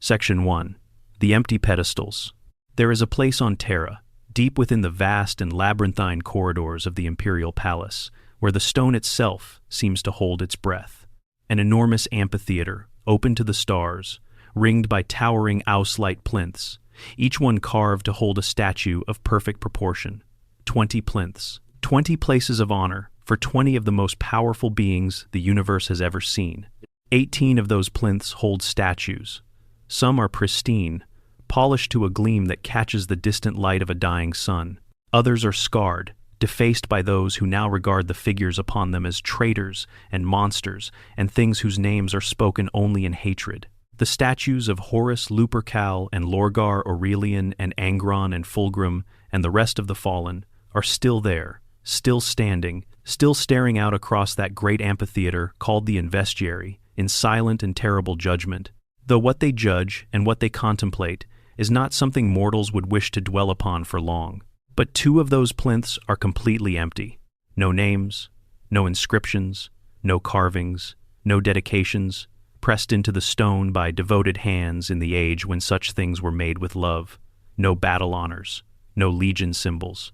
Section 1. The Empty Pedestals. There is a place on Terra, deep within the vast and labyrinthine corridors of the Imperial Palace, where the stone itself seems to hold its breath. An enormous amphitheater, open to the stars, ringed by towering ouse-like plinths, each one carved to hold a statue of perfect proportion. 20 plinths, 20 places of honor for 20 of the most powerful beings the universe has ever seen. 18 of those plinths hold statues. Some are pristine, polished to a gleam that catches the distant light of a dying sun. Others are scarred, defaced by those who now regard the figures upon them as traitors and monsters and things whose names are spoken only in hatred. The statues of Horus Lupercal and Lorgar Aurelian and Angron and Fulgrim and the rest of the fallen are still there, still standing, still staring out across that great amphitheater called the Investiary in silent and terrible judgment. Though what they judge and what they contemplate is not something mortals would wish to dwell upon for long. But 2 of those plinths are completely empty. No names, no inscriptions, no carvings, no dedications, pressed into the stone by devoted hands in the age when such things were made with love. No battle honors, no legion symbols.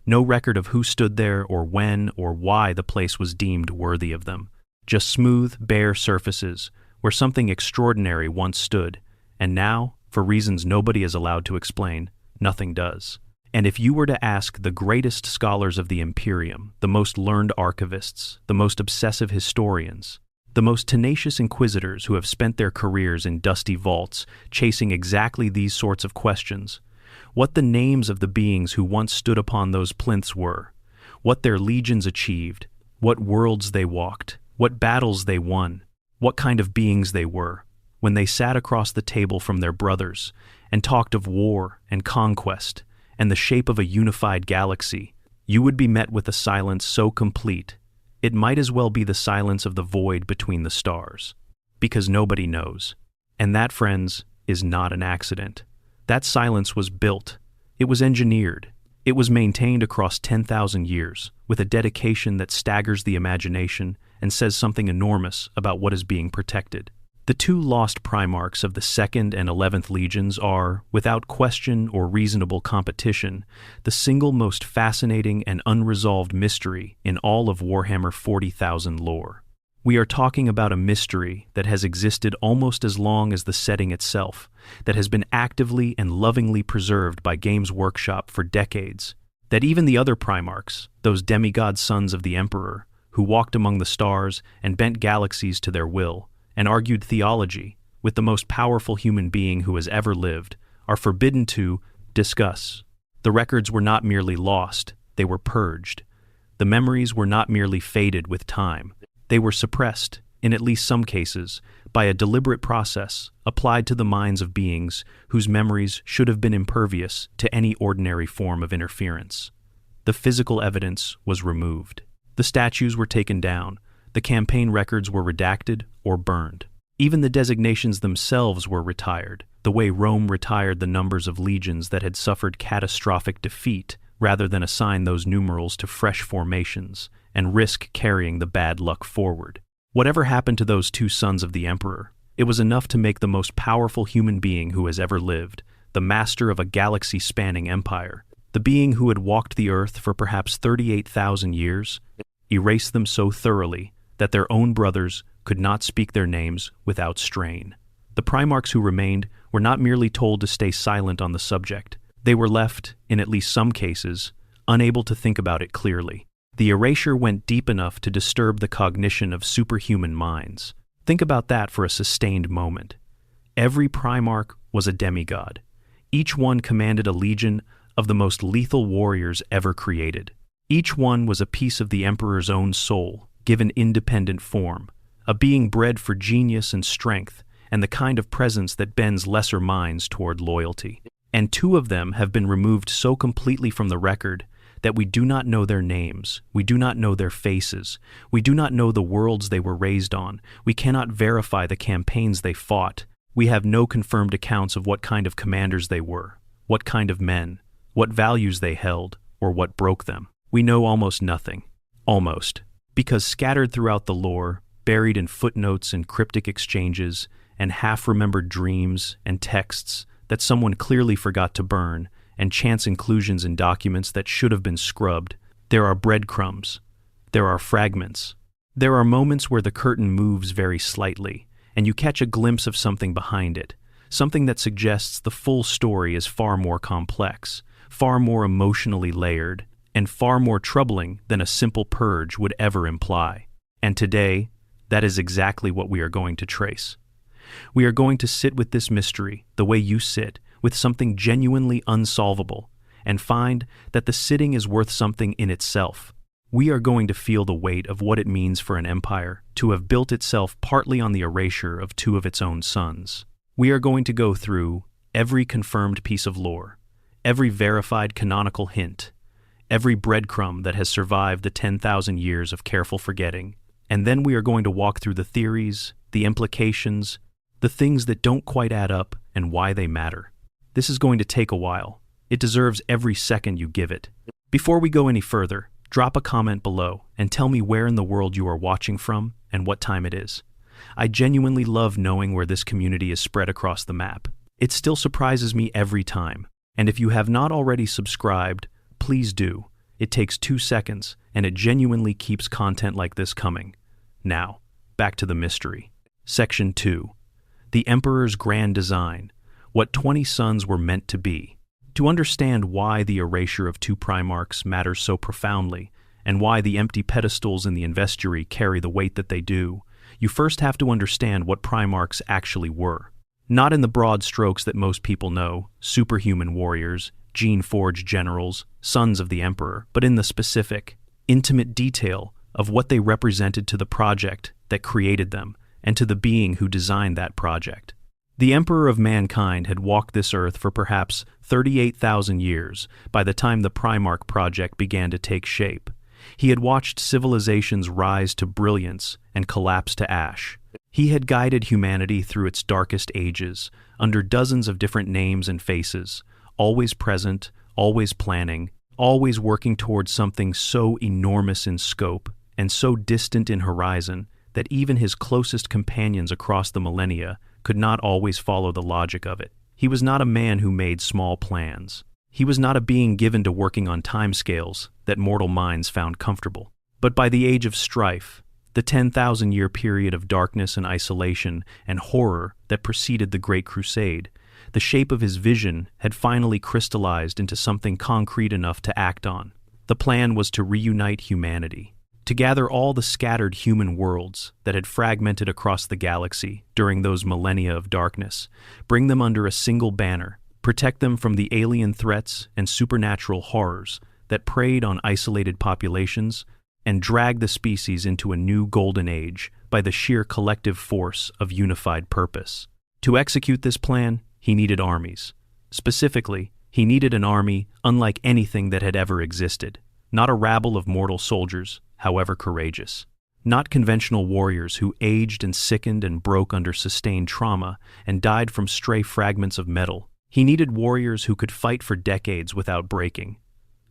No record of who stood there or when or why the place was deemed worthy of them. Just smooth, bare surfaces where something extraordinary once stood, and now, for reasons nobody is allowed to explain, nothing does. And if you were to ask the greatest scholars of the Imperium, the most learned archivists, the most obsessive historians, the most tenacious inquisitors who have spent their careers in dusty vaults chasing exactly these sorts of questions, what the names of the beings who once stood upon those plinths were, what their legions achieved, what worlds they walked, what battles they won, what kind of beings they were, when they sat across the table from their brothers and talked of war and conquest and the shape of a unified galaxy, you would be met with a silence so complete, it might as well be the silence of the void between the stars. Because nobody knows. And that, friends, is not an accident. That silence was built. It was engineered. It was maintained across 10,000 years, with a dedication that staggers the imagination and says something enormous about what is being protected. The 2 lost Primarchs of the 2nd and 11th Legions are, without question or reasonable competition, the single most fascinating and unresolved mystery in all of Warhammer 40,000 lore. We are talking about a mystery that has existed almost as long as the setting itself, that has been actively and lovingly preserved by Games Workshop for decades, that even the other Primarchs, those demigod sons of the Emperor, who walked among the stars and bent galaxies to their will, and argued theology with the most powerful human being who has ever lived, are forbidden to discuss. The records were not merely lost, they were purged. The memories were not merely faded with time, they were suppressed, in at least some cases, by a deliberate process applied to the minds of beings whose memories should have been impervious to any ordinary form of interference. The physical evidence was removed. The statues were taken down. The campaign records were redacted or burned. Even the designations themselves were retired, the way Rome retired the numbers of legions that had suffered catastrophic defeat rather than assign those numerals to fresh formations and risk carrying the bad luck forward. Whatever happened to those 2 sons of the Emperor, it was enough to make the most powerful human being who has ever lived, the master of a galaxy-spanning empire, the being who had walked the earth for perhaps 38,000 years, erase them so thoroughly that their own brothers could not speak their names without strain. The Primarchs who remained were not merely told to stay silent on the subject. They were left, in at least some cases, unable to think about it clearly. The erasure went deep enough to disturb the cognition of superhuman minds. Think about that for a sustained moment. Every Primarch was a demigod. Each one commanded a legion of the most lethal warriors ever created. Each one was a piece of the Emperor's own soul, given independent form, a being bred for genius and strength, and the kind of presence that bends lesser minds toward loyalty. And 2 of them have been removed so completely from the record that we do not know their names, we do not know their faces, we do not know the worlds they were raised on, we cannot verify the campaigns they fought, we have no confirmed accounts of what kind of commanders they were, what kind of men, what values they held, or what broke them. We know almost nothing. Almost. Because scattered throughout the lore, buried in footnotes and cryptic exchanges, and half-remembered dreams and texts that someone clearly forgot to burn, and chance inclusions in documents that should have been scrubbed. There are breadcrumbs. There are fragments. There are moments where the curtain moves very slightly, and you catch a glimpse of something behind it, something that suggests the full story is far more complex, far more emotionally layered, and far more troubling than a simple purge would ever imply. And today, that is exactly what we are going to trace. We are going to sit with this mystery the way you sit, with something genuinely unsolvable, and find that the sitting is worth something in itself. We are going to feel the weight of what it means for an empire to have built itself partly on the erasure of two of its own sons. We are going to go through every confirmed piece of lore, every verified canonical hint, every breadcrumb that has survived the 10,000 years of careful forgetting, and then we are going to walk through the theories, the implications, the things that don't quite add up, and why they matter. This is going to take a while. It deserves every second you give it. Before we go any further, drop a comment below and tell me where in the world you are watching from and what time it is. I genuinely love knowing where this community is spread across the map. It still surprises me every time. And if you have not already subscribed, please do. It takes 2 seconds, and it genuinely keeps content like this coming. Now, back to the mystery. Section 2. The Emperor's Grand Design. What 20 sons were meant to be. To understand why the erasure of 2 Primarchs matters so profoundly, and why the empty pedestals in the investuary carry the weight that they do, you first have to understand what Primarchs actually were. Not in the broad strokes that most people know, superhuman warriors, gene-forged generals, sons of the Emperor, but in the specific, intimate detail of what they represented to the project that created them, and to the being who designed that project. The Emperor of Mankind had walked this earth for perhaps 38,000 years by the time the Primarch project began to take shape. He had watched civilizations rise to brilliance and collapse to ash. He had guided humanity through its darkest ages, under dozens of different names and faces, always present, always planning, always working towards something so enormous in scope and so distant in horizon that even his closest companions across the millennia could not always follow the logic of it. He was not a man who made small plans. He was not a being given to working on timescales that mortal minds found comfortable. But by the age of strife, the 10,000-year period of darkness and isolation and horror that preceded the Great Crusade, the shape of his vision had finally crystallized into something concrete enough to act on. The plan was to reunite humanity, to gather all the scattered human worlds that had fragmented across the galaxy during those millennia of darkness, bring them under a single banner, protect them from the alien threats and supernatural horrors that preyed on isolated populations, and drag the species into a new golden age by the sheer collective force of unified purpose. To execute this plan, he needed armies. Specifically, he needed an army unlike anything that had ever existed. Not a rabble of mortal soldiers, however courageous. Not conventional warriors who aged and sickened and broke under sustained trauma and died from stray fragments of metal. He needed warriors who could fight for decades without breaking,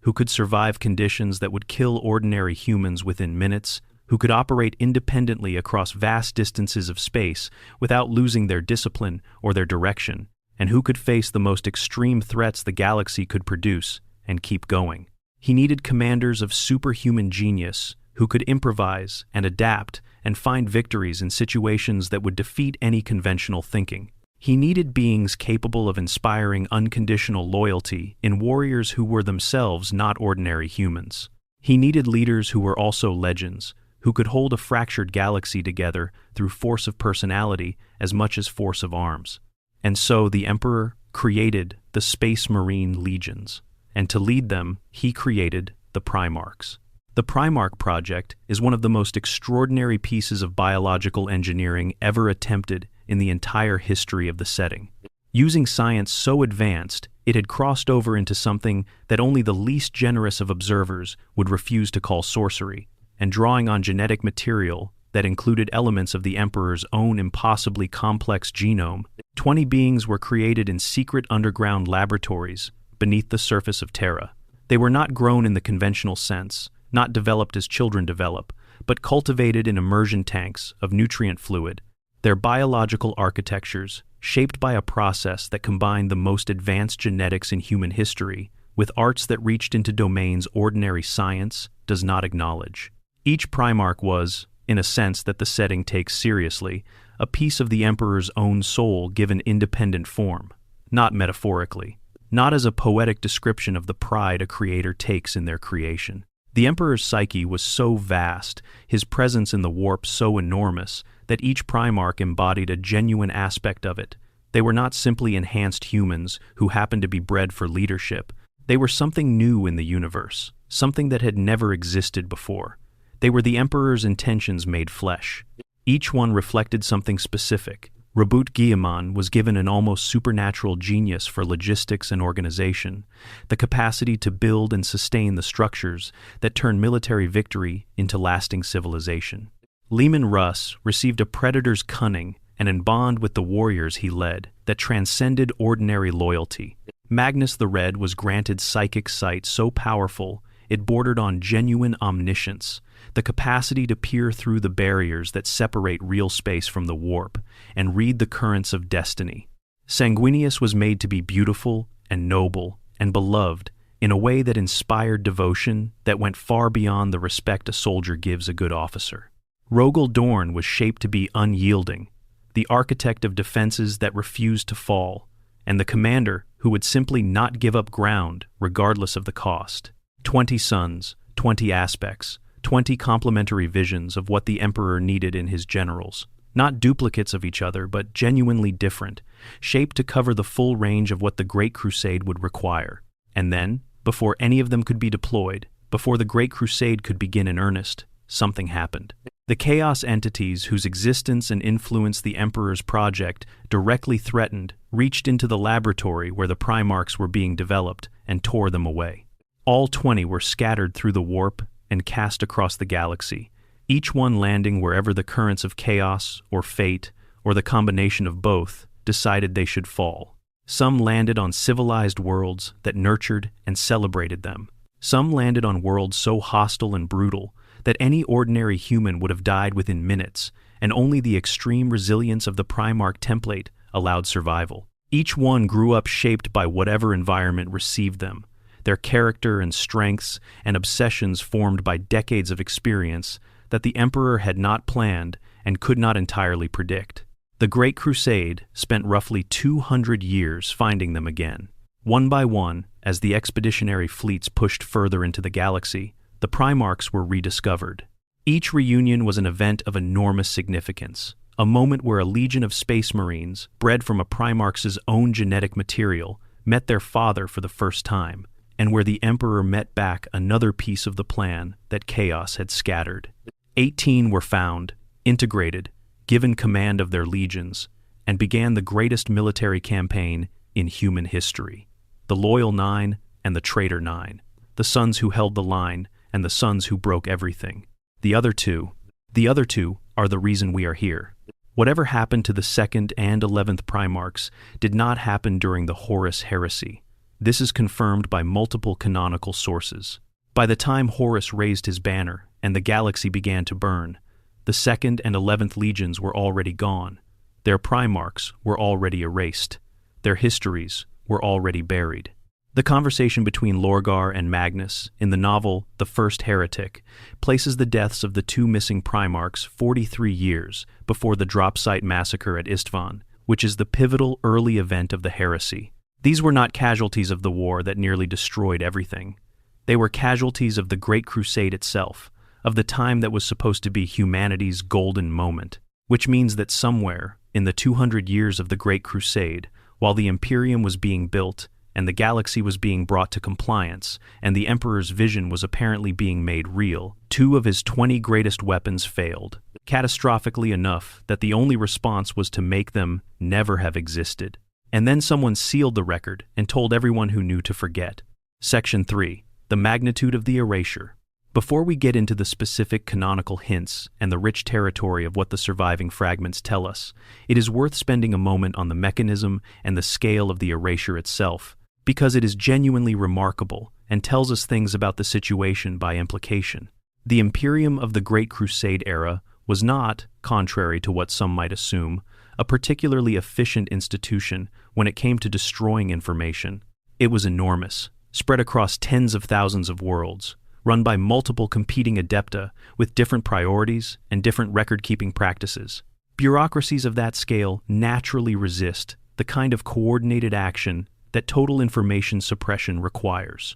who could survive conditions that would kill ordinary humans within minutes, who could operate independently across vast distances of space without losing their discipline or their direction, and who could face the most extreme threats the galaxy could produce and keep going. He needed commanders of superhuman genius who could improvise and adapt and find victories in situations that would defeat any conventional thinking. He needed beings capable of inspiring unconditional loyalty in warriors who were themselves not ordinary humans. He needed leaders who were also legends, who could hold a fractured galaxy together through force of personality as much as force of arms. And so the Emperor created the Space Marine Legions, and to lead them, he created the Primarchs. The Primarch project is one of the most extraordinary pieces of biological engineering ever attempted in the entire history of the setting. Using science so advanced, it had crossed over into something that only the least generous of observers would refuse to call sorcery, and drawing on genetic material that included elements of the Emperor's own impossibly complex genome, 20 beings were created in secret underground laboratories beneath the surface of Terra. They were not grown in the conventional sense, not developed as children develop, but cultivated in immersion tanks of nutrient fluid. Their biological architectures, shaped by a process that combined the most advanced genetics in human history with arts that reached into domains ordinary science does not acknowledge. Each Primarch was, in a sense that the setting takes seriously, a piece of the Emperor's own soul given independent form, not metaphorically, not as a poetic description of the pride a creator takes in their creation. The Emperor's psyche was so vast, his presence in the warp so enormous, that each Primarch embodied a genuine aspect of it. They were not simply enhanced humans who happened to be bred for leadership. They were something new in the universe, something that had never existed before. They were the Emperor's intentions made flesh. Each one reflected something specific. Rabut Guillemon was given an almost supernatural genius for logistics and organization, the capacity to build and sustain the structures that turn military victory into lasting civilization. Leman Russ received a predator's cunning and a bond with the warriors he led that transcended ordinary loyalty. Magnus the Red was granted psychic sight so powerful it bordered on genuine omniscience, the capacity to peer through the barriers that separate real space from the warp and read the currents of destiny. Sanguinius was made to be beautiful and noble and beloved in a way that inspired devotion that went far beyond the respect a soldier gives a good officer. Rogel Dorn was shaped to be unyielding, the architect of defenses that refused to fall, and the commander who would simply not give up ground regardless of the cost. 20 sons, 20 aspects, 20 complementary visions of what the Emperor needed in his generals, not duplicates of each other but genuinely different, shaped to cover the full range of what the Great Crusade would require. And then, before any of them could be deployed, before the Great Crusade could begin in earnest, something happened. The chaos entities whose existence and influence the Emperor's project directly threatened reached into the laboratory where the Primarchs were being developed and tore them away. All 20 were scattered through the warp and cast across the galaxy, each one landing wherever the currents of chaos or fate, or the combination of both, decided they should fall. Some landed on civilized worlds that nurtured and celebrated them. Some landed on worlds so hostile and brutal that any ordinary human would have died within minutes, and only the extreme resilience of the Primarch template allowed survival. Each one grew up shaped by whatever environment received them, their character and strengths and obsessions formed by decades of experience that the Emperor had not planned and could not entirely predict. The Great Crusade spent roughly 200 years finding them again. One by one, as the expeditionary fleets pushed further into the galaxy, the Primarchs were rediscovered. Each reunion was an event of enormous significance, a moment where a legion of space marines, bred from a Primarch's own genetic material, met their father for the first time, and where the Emperor met back another piece of the plan that chaos had scattered. 18 were found, integrated, given command of their legions, and began the greatest military campaign in human history. The Loyal 9 and the Traitor 9, the sons who held the line and the sons who broke everything. The other two are the reason we are here. Whatever happened to the 2nd and 11th Primarchs did not happen during the Horus Heresy. This is confirmed by multiple canonical sources. By the time Horus raised his banner and the galaxy began to burn, the 2nd and 11th legions were already gone. Their Primarchs were already erased. Their histories were already buried. The conversation between Lorgar and Magnus in the novel The First Heretic places the deaths of the 2 missing Primarchs 43 years before the Drop Site Massacre at Istvan, which is the pivotal early event of the heresy. These were not casualties of the war that nearly destroyed everything. They were casualties of the Great Crusade itself, of the time that was supposed to be humanity's golden moment, which means that somewhere, in the 200 years of the Great Crusade, while the Imperium was being built, and the galaxy was being brought to compliance, and the Emperor's vision was apparently being made real, 2 of his 20 greatest weapons failed, catastrophically enough that the only response was to make them never have existed. And then someone sealed the record and told everyone who knew to forget. Section 3. The magnitude of the erasure. Before we get into the specific canonical hints and the rich territory of what the surviving fragments tell us, it is worth spending a moment on the mechanism and the scale of the erasure itself, because it is genuinely remarkable and tells us things about the situation by implication. The Imperium of the Great Crusade era was not, contrary to what some might assume, a particularly efficient institution when it came to destroying information. It was enormous, spread across tens of thousands of worlds, run by multiple competing adepta with different priorities and different record-keeping practices. Bureaucracies of that scale naturally resist the kind of coordinated action that total information suppression requires.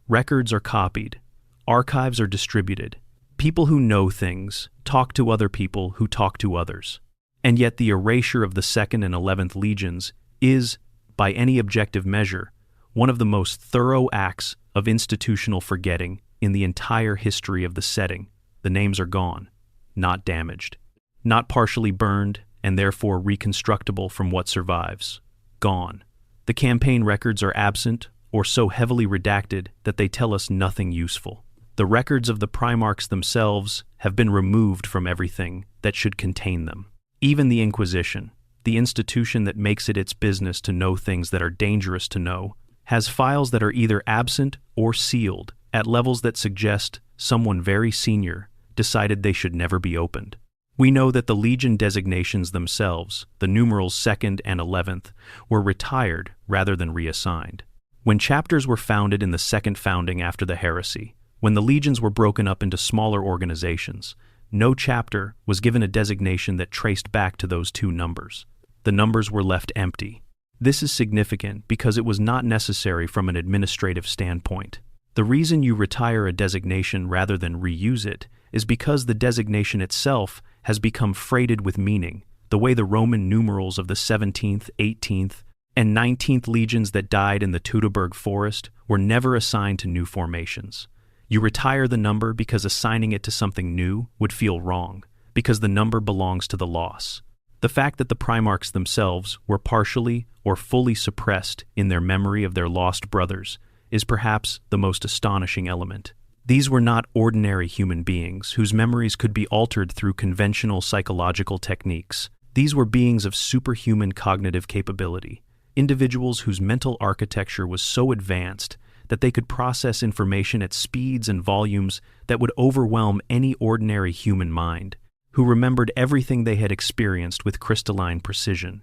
Records are copied, archives are distributed, people who know things talk to other people who talk to others. And yet the erasure of the 2nd and 11th Legions is, by any objective measure, one of the most thorough acts of institutional forgetting in the entire history of the setting. The names are gone, not damaged, not partially burned and therefore reconstructible from what survives. Gone. The campaign records are absent or so heavily redacted that they tell us nothing useful. The records of the Primarchs themselves have been removed from everything that should contain them. Even the Inquisition, the institution that makes it its business to know things that are dangerous to know, has files that are either absent or sealed at levels that suggest someone very senior decided they should never be opened. We know that the Legion designations themselves, the numerals 2nd and 11th, were retired rather than reassigned. When chapters were founded in the second founding after the heresy, when the legions were broken up into smaller organizations, no chapter was given a designation that traced back to those two numbers. The numbers were left empty. This is significant because it was not necessary from an administrative standpoint. The reason you retire a designation rather than reuse it is because the designation itself has become freighted with meaning, the way the Roman numerals of the 17th, 18th, and 19th legions that died in the Teutoburg forest were never assigned to new formations. You retire the number because assigning it to something new would feel wrong, because the number belongs to the loss. The fact that the Primarchs themselves were partially or fully suppressed in their memory of their lost brothers is perhaps the most astonishing element. These were not ordinary human beings whose memories could be altered through conventional psychological techniques. These were beings of superhuman cognitive capability, individuals whose mental architecture was so advanced that they could process information at speeds and volumes that would overwhelm any ordinary human mind, who remembered everything they had experienced with crystalline precision.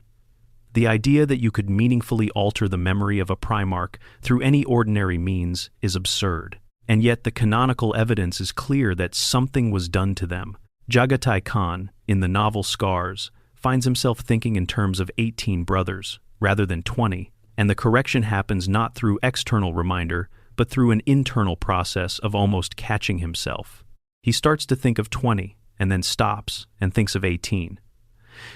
The idea that you could meaningfully alter the memory of a Primarch through any ordinary means is absurd, and yet the canonical evidence is clear that something was done to them. Jagatai Khan, in the novel Scars, finds himself thinking in terms of 18 brothers, rather than 20, and the correction happens not through external reminder, but through an internal process of almost catching himself. He starts to think of 20, and then stops and thinks of 18.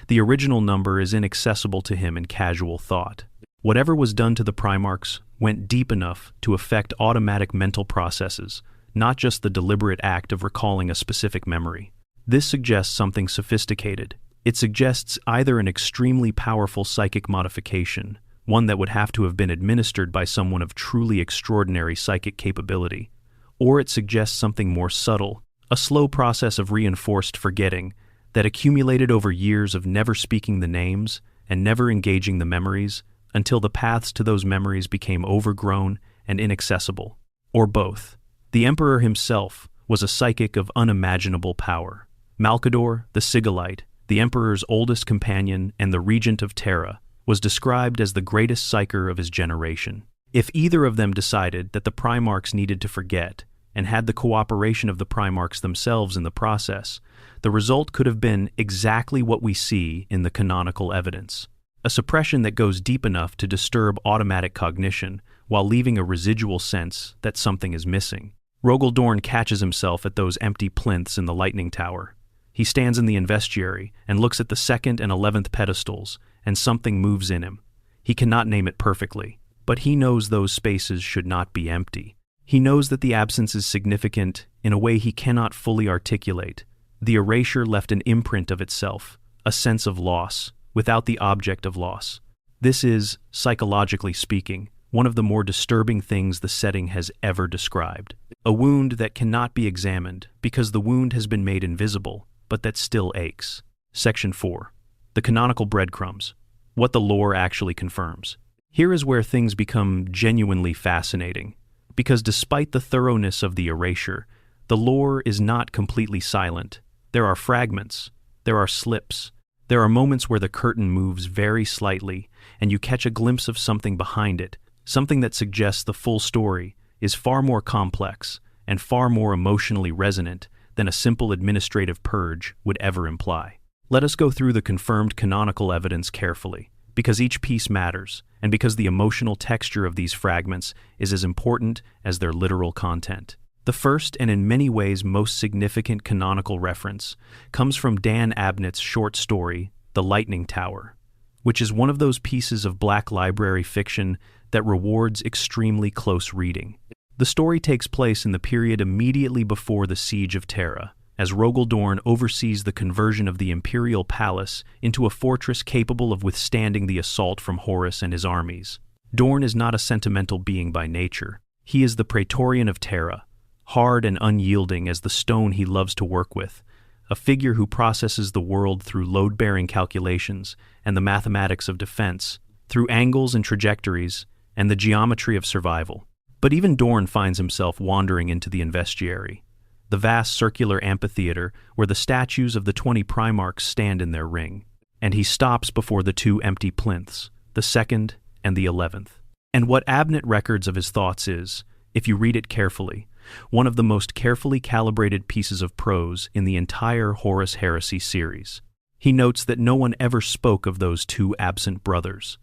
The original number is inaccessible to him in casual thought. Whatever was done to the Primarchs went deep enough to affect automatic mental processes, not just the deliberate act of recalling a specific memory. This suggests something sophisticated. It suggests either an extremely powerful psychic modification, one that would have to have been administered by someone of truly extraordinary psychic capability, or it suggests something more subtle, a slow process of reinforced forgetting that accumulated over years of never speaking the names and never engaging the memories until the paths to those memories became overgrown and inaccessible. Or both. The Emperor himself was a psychic of unimaginable power. Malkador, the Sigillite, the Emperor's oldest companion and the regent of Terra, was described as the greatest psyker of his generation. If either of them decided that the Primarchs needed to forget, and had the cooperation of the Primarchs themselves in the process, the result could have been exactly what we see in the canonical evidence. A suppression that goes deep enough to disturb automatic cognition while leaving a residual sense that something is missing. Rogaldorn catches himself at those empty plinths in the Lightning Tower. He stands in the investiary and looks at the 2nd and 11th pedestals, and something moves in him. He cannot name it perfectly, but he knows those spaces should not be empty. He knows that the absence is significant in a way he cannot fully articulate. The erasure left an imprint of itself, a sense of loss, without the object of loss. This is, psychologically speaking, one of the more disturbing things the setting has ever described. A wound that cannot be examined because the wound has been made invisible, but that still aches. Section 4. The canonical breadcrumbs. What the lore actually confirms. Here is where things become genuinely fascinating, because despite the thoroughness of the erasure, the lore is not completely silent. There are fragments. There are slips. There are moments where the curtain moves very slightly, and you catch a glimpse of something behind it, something that suggests the full story is far more complex and far more emotionally resonant than a simple administrative purge would ever imply. Let us go through the confirmed canonical evidence carefully, because each piece matters, and because the emotional texture of these fragments is as important as their literal content. The first and in many ways most significant canonical reference comes from Dan Abnett's short story, The Lightning Tower, which is one of those pieces of Black library fiction that rewards extremely close reading. The story takes place in the period immediately before the Siege of Terra, as Rogaldorn oversees the conversion of the imperial palace into a fortress capable of withstanding the assault from Horus and his armies. Dorn is not a sentimental being by nature. He is the Praetorian of Terra, hard and unyielding as the stone he loves to work with, a figure who processes the world through load-bearing calculations and the mathematics of defense, through angles and trajectories and the geometry of survival. But even Dorn finds himself wandering into the Investiary, the vast circular amphitheater where the statues of the 20 Primarchs stand in their ring, and he stops before the two empty plinths, the 2nd and the 11th. And what Abnett records of his thoughts is, if you read it carefully, one of the most carefully calibrated pieces of prose in the entire Horus Heresy series. He notes that no one ever spoke of those two absent brothers,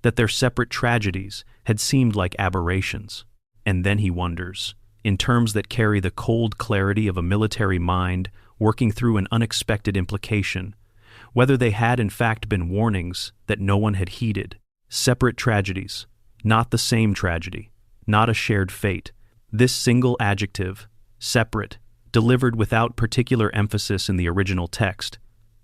that their separate tragedies had seemed like aberrations. And then he wonders, in terms that carry the cold clarity of a military mind working through an unexpected implication, whether they had in fact been warnings that no one had heeded. Separate tragedies, not the same tragedy, not a shared fate. This single adjective, separate, delivered without particular emphasis in the original text,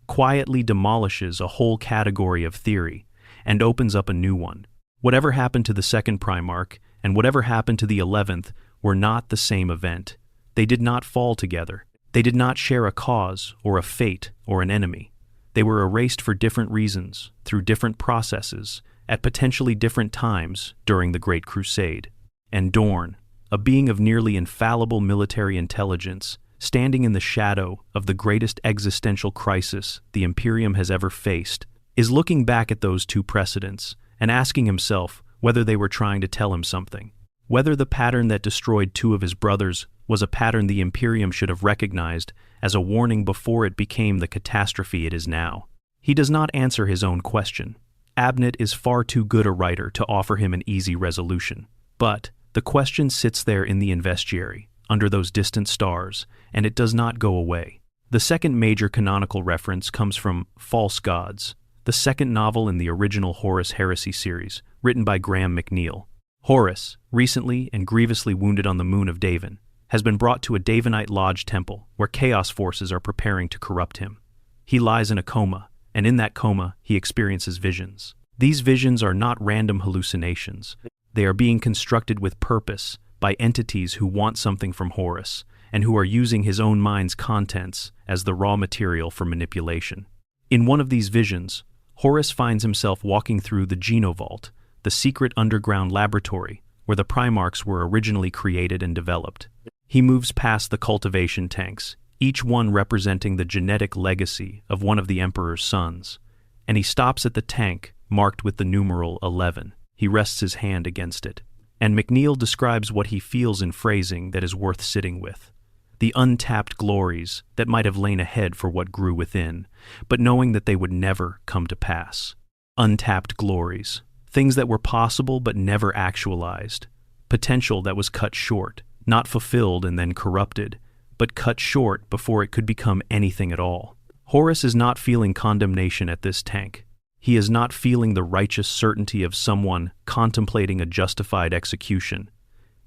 quietly demolishes a whole category of theory and opens up a new one. Whatever happened to the 2nd Primarch and whatever happened to the 11th were not the same event. They did not fall together. They did not share a cause or a fate or an enemy. They were erased for different reasons, through different processes, at potentially different times during the Great Crusade. And Dorn, a being of nearly infallible military intelligence, standing in the shadow of the greatest existential crisis the Imperium has ever faced, is looking back at those two precedents and asking himself whether they were trying to tell him something, whether the pattern that destroyed two of his brothers was a pattern the Imperium should have recognized as a warning before it became the catastrophe it is now. He does not answer his own question. Abnett is far too good a writer to offer him an easy resolution. But the question sits there in the Investiary, under those distant stars, and it does not go away. The second major canonical reference comes from False Gods, the second novel in the original Horus Heresy series, written by Graham McNeill. Horus, recently and grievously wounded on the moon of Davin, has been brought to a Davinite lodge temple where chaos forces are preparing to corrupt him. He lies in a coma, and in that coma he experiences visions. These visions are not random hallucinations. They are being constructed with purpose by entities who want something from Horus and who are using his own mind's contents as the raw material for manipulation. In one of these visions, Horus finds himself walking through the Genovault, the secret underground laboratory where the Primarchs were originally created and developed. He moves past the cultivation tanks, each one representing the genetic legacy of one of the Emperor's sons, and he stops at the tank marked with the numeral 11. He rests his hand against it, and McNeill describes what he feels in phrasing that is worth sitting with. The untapped glories that might have lain ahead for what grew within, but knowing that they would never come to pass. Untapped glories, things that were possible but never actualized, potential that was cut short, not fulfilled and then corrupted, but cut short before it could become anything at all. Horus is not feeling condemnation at this tank. He is not feeling the righteous certainty of someone contemplating a justified execution.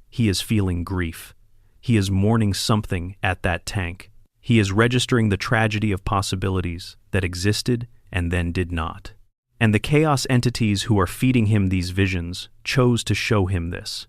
He is feeling grief. He is mourning something at that tank. He is registering the tragedy of possibilities that existed and then did not. And the chaos entities who are feeding him these visions chose to show him this.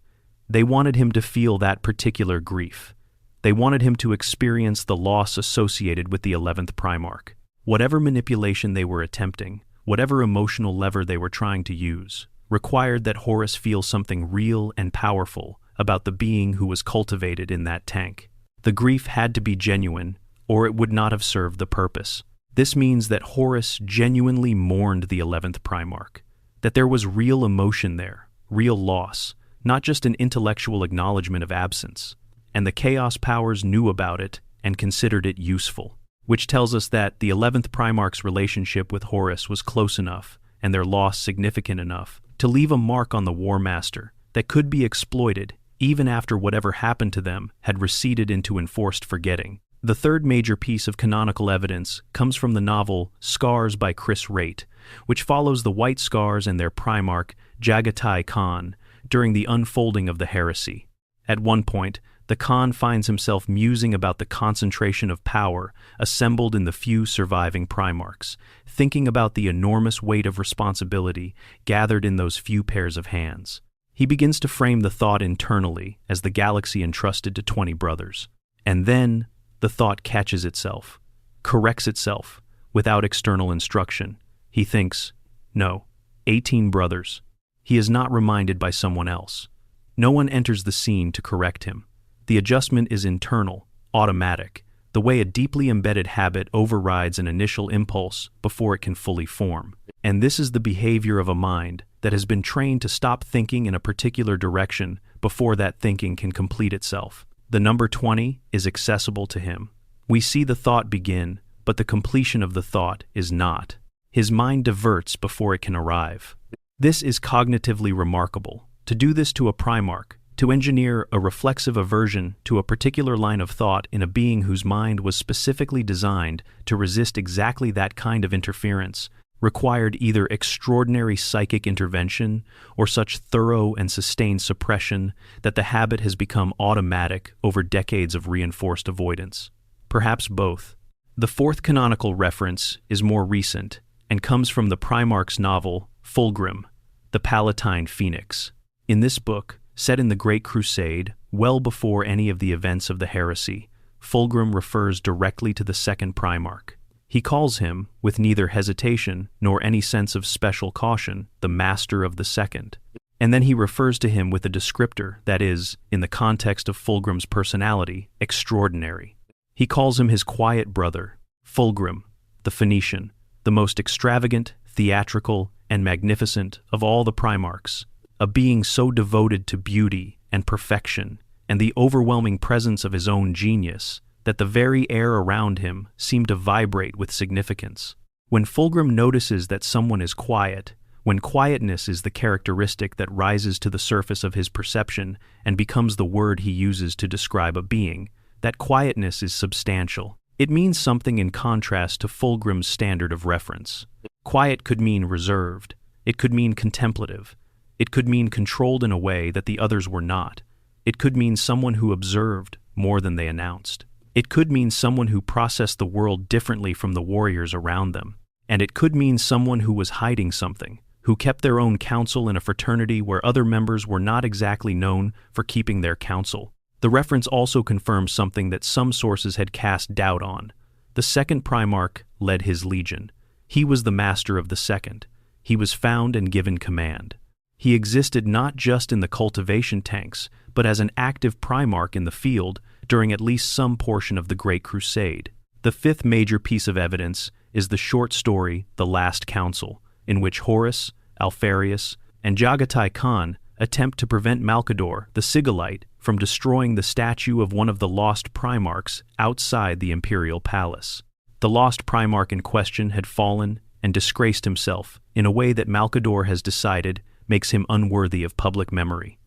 They wanted him to feel that particular grief. They wanted him to experience the loss associated with the 11th Primarch. Whatever manipulation they were attempting, whatever emotional lever they were trying to use, required that Horus feel something real and powerful about the being who was cultivated in that tank. The grief had to be genuine, or it would not have served the purpose. This means that Horus genuinely mourned the 11th Primarch, that there was real emotion there, real loss, not just an intellectual acknowledgement of absence. And the Chaos Powers knew about it and considered it useful, which tells us that the 11th Primarch's relationship with Horus was close enough and their loss significant enough to leave a mark on the War Master that could be exploited even after whatever happened to them had receded into enforced forgetting. The third major piece of canonical evidence comes from the novel Scars by Chris Raitt, which follows the White Scars and their Primarch, Jagatai Khan, during the unfolding of the heresy. At one point, the Khan finds himself musing about the concentration of power assembled in the few surviving Primarchs, thinking about the enormous weight of responsibility gathered in those few pairs of hands. He begins to frame the thought internally as the galaxy entrusted to 20 brothers. And then the thought catches itself, corrects itself, without external instruction. He thinks, no, 18 brothers. He is not reminded by someone else. No one enters the scene to correct him. The adjustment is internal, automatic, the way a deeply embedded habit overrides an initial impulse before it can fully form. And this is the behavior of a mind that has been trained to stop thinking in a particular direction before that thinking can complete itself. The number 20 is accessible to him. We see the thought begin, but the completion of the thought is not. His mind diverts before it can arrive. This is cognitively remarkable. To do this to a Primarch, to engineer a reflexive aversion to a particular line of thought in a being whose mind was specifically designed to resist exactly that kind of interference, required either extraordinary psychic intervention or such thorough and sustained suppression that the habit has become automatic over decades of reinforced avoidance. Perhaps both. The fourth canonical reference is more recent and comes from the Primarch's novel, Fulgrim, the Palatine Phoenix. In this book, set in the Great Crusade, well before any of the events of the heresy, Fulgrim refers directly to the second Primarch. He calls him, with neither hesitation nor any sense of special caution, the Master of the Second. And then he refers to him with a descriptor that is, in the context of Fulgrim's personality, extraordinary. He calls him his quiet brother, Fulgrim, the Phoenician, the most extravagant, theatrical, and magnificent of all the Primarchs, a being so devoted to beauty and perfection and the overwhelming presence of his own genius that the very air around him seemed to vibrate with significance. When Fulgrim notices that someone is quiet, when quietness is the characteristic that rises to the surface of his perception and becomes the word he uses to describe a being, that quietness is substantial. It means something in contrast to Fulgrim's standard of reference. Quiet could mean reserved. It could mean contemplative. It could mean controlled in a way that the others were not. It could mean someone who observed more than they announced. It could mean someone who processed the world differently from the warriors around them. And it could mean someone who was hiding something, who kept their own counsel in a fraternity where other members were not exactly known for keeping their counsel. The reference also confirms something that some sources had cast doubt on. The second Primarch led his legion. He was the master of the second. He was found and given command. He existed not just in the cultivation tanks, but as an active Primarch in the field during at least some portion of the Great Crusade. The fifth major piece of evidence is the short story The Last Council, in which Horus, Alpharius, and Jagatai Khan attempt to prevent Malcador, the Sigillite, from destroying the statue of one of the lost Primarchs outside the imperial palace. The lost Primarch in question had fallen and disgraced himself in a way that Malcador has decided makes him unworthy of public memory.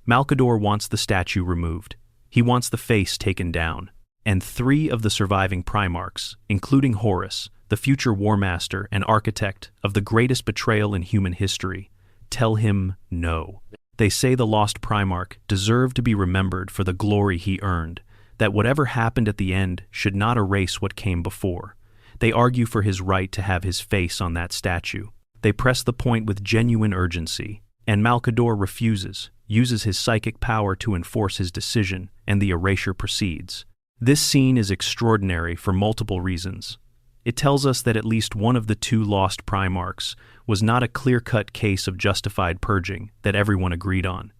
Malcador wants the statue removed. He wants the face taken down. And 3 of the surviving Primarchs, including Horus, the future War Master and architect of the greatest betrayal in human history, tell him no. They say the lost Primarch deserved to be remembered for the glory he earned, that whatever happened at the end should not erase what came before. They argue for his right to have his face on that statue. They press the point with genuine urgency, and Malcador refuses, uses his psychic power to enforce his decision, and the erasure proceeds. This scene is extraordinary for multiple reasons. It tells us that at least one of the 2 lost Primarchs was not a clear-cut case of justified purging that everyone agreed on.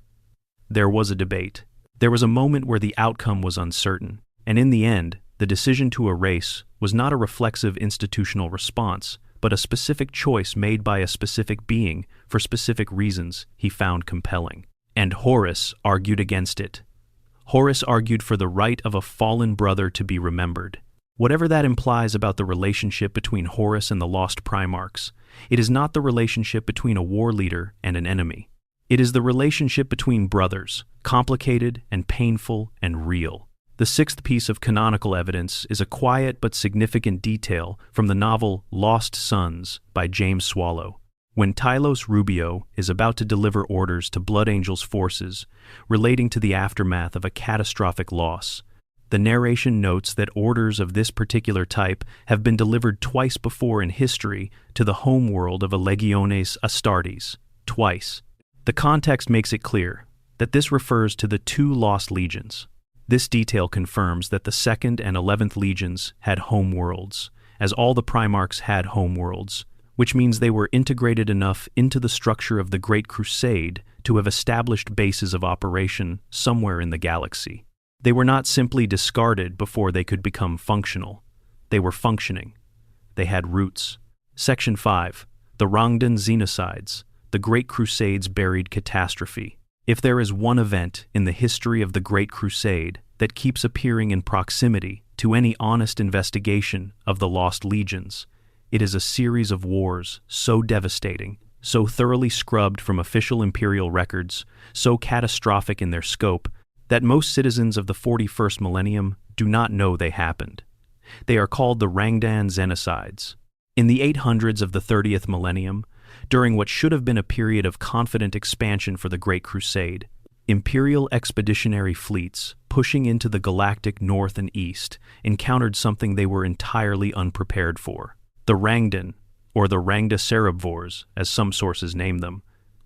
There was a debate. There was a moment where the outcome was uncertain, and in the end, The decision to erase was not a reflexive institutional response, but a specific choice made by a specific being for specific reasons he found compelling. And Horus argued against it. Horus argued for the right of a fallen brother to be remembered. Whatever that implies about the relationship between Horus and the lost Primarchs, it is not the relationship between a war leader and an enemy. It is the relationship between brothers, complicated and painful and real. The sixth piece of canonical evidence is a quiet but significant detail from the novel Lost Sons by James Swallow. When Tylos Rubio is about to deliver orders to Blood Angel's forces relating to the aftermath of a catastrophic loss, the narration notes that orders of this particular type have been delivered twice before in history to the homeworld of a Legiones Astartes, twice. The context makes it clear that this refers to the two lost legions. This detail confirms that the 2nd and 11th legions had homeworlds, as all the Primarchs had homeworlds, which means they were integrated enough into the structure of the Great Crusade to have established bases of operation somewhere in the galaxy. They were not simply discarded before they could become functional. They were functioning. They had roots. Section 5. The Rangdan Xenocides, the Great Crusade's buried catastrophe. If there is one event in the history of the Great Crusade that keeps appearing in proximity to any honest investigation of the lost legions, it is a series of wars so devastating, so thoroughly scrubbed from official imperial records, so catastrophic in their scope, that most citizens of the 41st millennium do not know they happened. They are called the Rangdan Xenocides. In the 800s of the 30th millennium, during what should have been a period of confident expansion for the Great Crusade, imperial expeditionary fleets pushing into the galactic north and east encountered something they were entirely unprepared for. The Rangdan, or the Rangda Cerebvors, as some sources name them,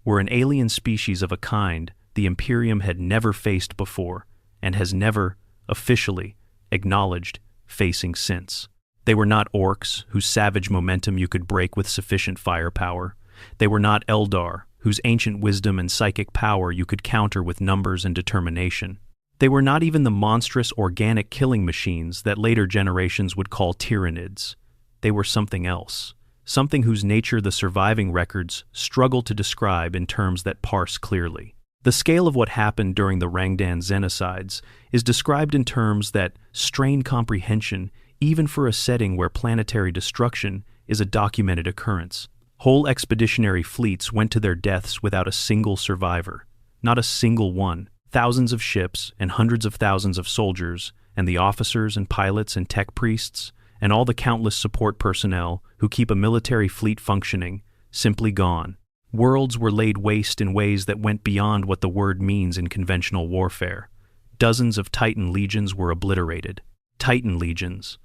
were an alien species of a kind the Imperium had never faced before and has never, officially, acknowledged facing since. They were not orcs whose savage momentum you could break with sufficient firepower. They were not Eldar, whose ancient wisdom and psychic power you could counter with numbers and determination. They were not even the monstrous organic killing machines that later generations would call tyrannids. They were something else, something whose nature the surviving records struggle to describe in terms that parse clearly. The scale of what happened during the Rangdan Xenocides is described in terms that strain comprehension even for a setting where planetary destruction is a documented occurrence. Whole expeditionary fleets went to their deaths without a single survivor, not a single one. Thousands of ships and hundreds of thousands of soldiers, and the officers and pilots and tech priests, and all the countless support personnel who keep a military fleet functioning, simply gone. Worlds were laid waste in ways that went beyond what the word means in conventional warfare. Dozens of Titan legions were obliterated. Titan legions.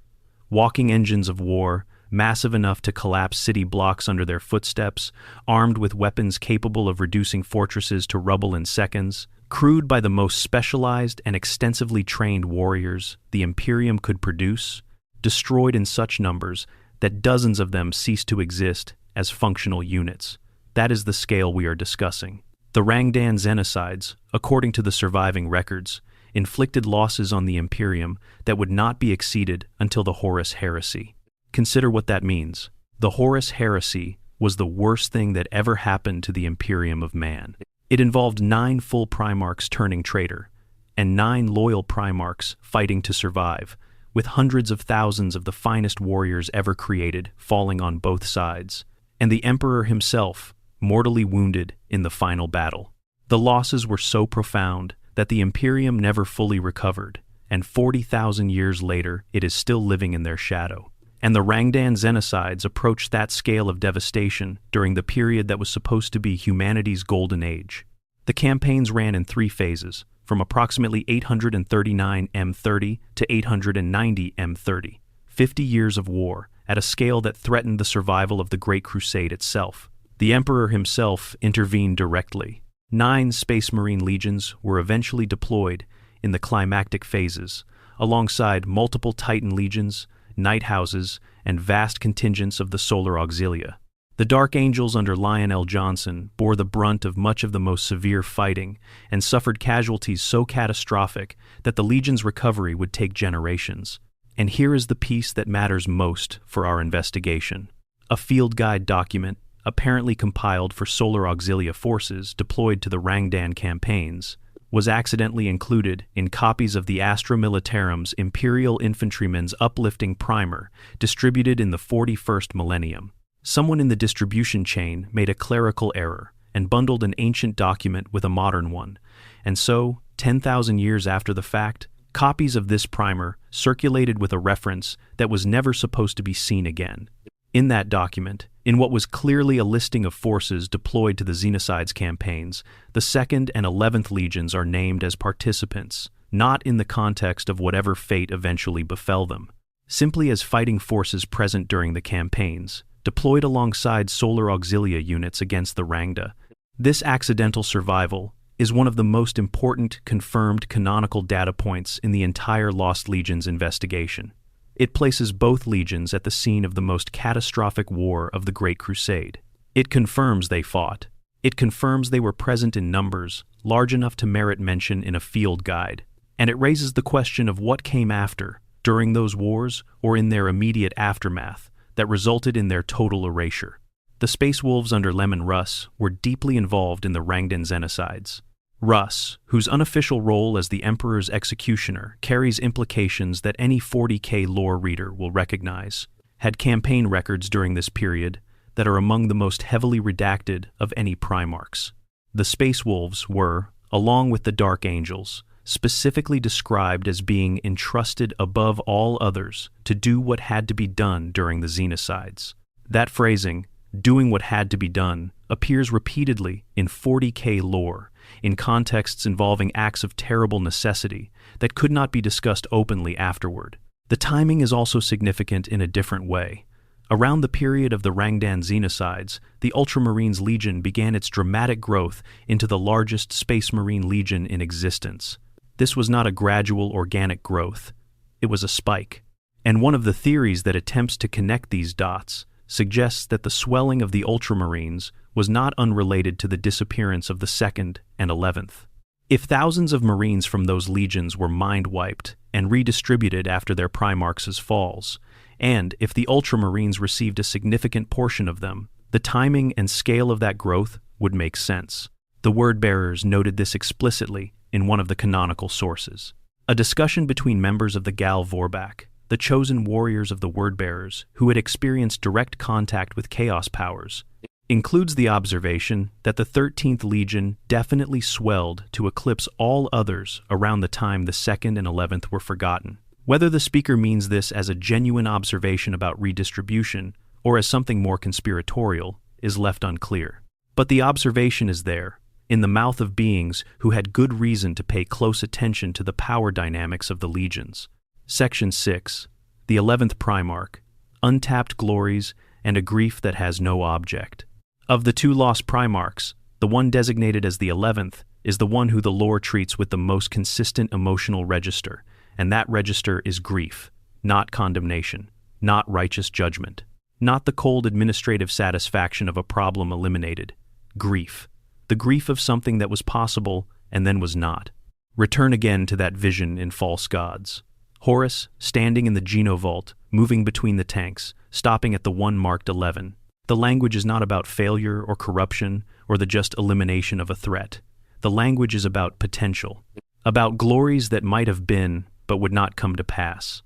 Walking engines of war, massive enough to collapse city blocks under their footsteps, armed with weapons capable of reducing fortresses to rubble in seconds, crewed by the most specialized and extensively trained warriors the Imperium could produce, destroyed in such numbers that dozens of them ceased to exist as functional units. That is the scale we are discussing. The Rangdan Xenocides, according to the surviving records, inflicted losses on the Imperium that would not be exceeded until the Horus Heresy. Consider what that means. The Horus Heresy was the worst thing that ever happened to the Imperium of man. It involved 9 full Primarchs turning traitor, and 9 loyal Primarchs fighting to survive, with hundreds of thousands of the finest warriors ever created falling on both sides, and the Emperor himself mortally wounded in the final battle. The losses were so profound that the Imperium never fully recovered, and 40,000 years later it is still living in their shadow. And the Rangdan Xenocides approached that scale of devastation during the period that was supposed to be humanity's golden age. The campaigns ran in 3 phases, from approximately 839 M30 to 890 M30, 50 years of war at a scale that threatened the survival of the Great Crusade itself. The Emperor himself intervened directly. 9 Space Marine legions were eventually deployed in the climactic phases, alongside multiple Titan legions, night houses, and vast contingents of the Solar Auxilia. The Dark Angels under Lionel Johnson bore the brunt of much of the most severe fighting and suffered casualties so catastrophic that the Legion's recovery would take generations. And here is the piece that matters most for our investigation. A field guide document, apparently compiled for Solar Auxilia forces deployed to the Rangdan campaigns, was accidentally included in copies of the Astra Militarum's Imperial Infantryman's Uplifting Primer, distributed in the 41st millennium. Someone in the distribution chain made a clerical error and bundled an ancient document with a modern one, and so, 10,000 years after the fact, copies of this primer circulated with a reference that was never supposed to be seen again. In that document, in what was clearly a listing of forces deployed to the Xenocides campaigns, the 2nd and 11th Legions are named as participants, not in the context of whatever fate eventually befell them, simply as fighting forces present during the campaigns, deployed alongside Solar Auxilia units against the Rangda. This accidental survival is one of the most important confirmed canonical data points in the entire Lost Legions investigation. It places both legions at the scene of the most catastrophic war of the Great Crusade. It confirms they fought. It confirms they were present in numbers large enough to merit mention in a field guide. And it raises the question of what came after, during those wars or in their immediate aftermath, that resulted in their total erasure. The Space Wolves under Lemon Russ were deeply involved in the Rangdan Xenocides. Russ, whose unofficial role as the Emperor's executioner carries implications that any 40K lore reader will recognize, had campaign records during this period that are among the most heavily redacted of any Primarchs. The Space Wolves were, along with the Dark Angels, specifically described as being entrusted above all others to do what had to be done during the Xenocides. That phrasing, doing what had to be done, appears repeatedly in 40K lore, in contexts involving acts of terrible necessity that could not be discussed openly afterward. The timing is also significant in a different way. Around the period of the Rangdan Xenocides, the Ultramarines Legion began its dramatic growth into the largest Space Marine Legion in existence. This was not a gradual organic growth. It was a spike. And one of the theories that attempts to connect these dots suggests that the swelling of the Ultramarines was not unrelated to the disappearance of the 2nd and 11th. If thousands of Marines from those legions were mind-wiped and redistributed after their Primarchs' falls, and if the Ultramarines received a significant portion of them, the timing and scale of that growth would make sense. The Word-Bearers noted this explicitly in one of the canonical sources. A discussion between members of the Gal Vorbak, the chosen warriors of the Word-Bearers who had experienced direct contact with Chaos powers, includes the observation that the 13th Legion definitely swelled to eclipse all others around the time the 2nd and 11th were forgotten. Whether the speaker means this as a genuine observation about redistribution or as something more conspiratorial is left unclear. But the observation is there, in the mouth of beings who had good reason to pay close attention to the power dynamics of the legions. Section 6. The 11th Primarch. Untapped glories and a grief that has no object. Of the two lost Primarchs, the one designated as the 11th is the one who the lore treats with the most consistent emotional register, and that register is grief, not condemnation, not righteous judgment, not the cold administrative satisfaction of a problem eliminated. Grief. The grief of something that was possible and then was not. Return again to that vision in False Gods. Horus, standing in the Genovault, moving between the tanks, stopping at the one marked 11. The language is not about failure or corruption or the just elimination of a threat. The language is about potential, about glories that might have been but would not come to pass.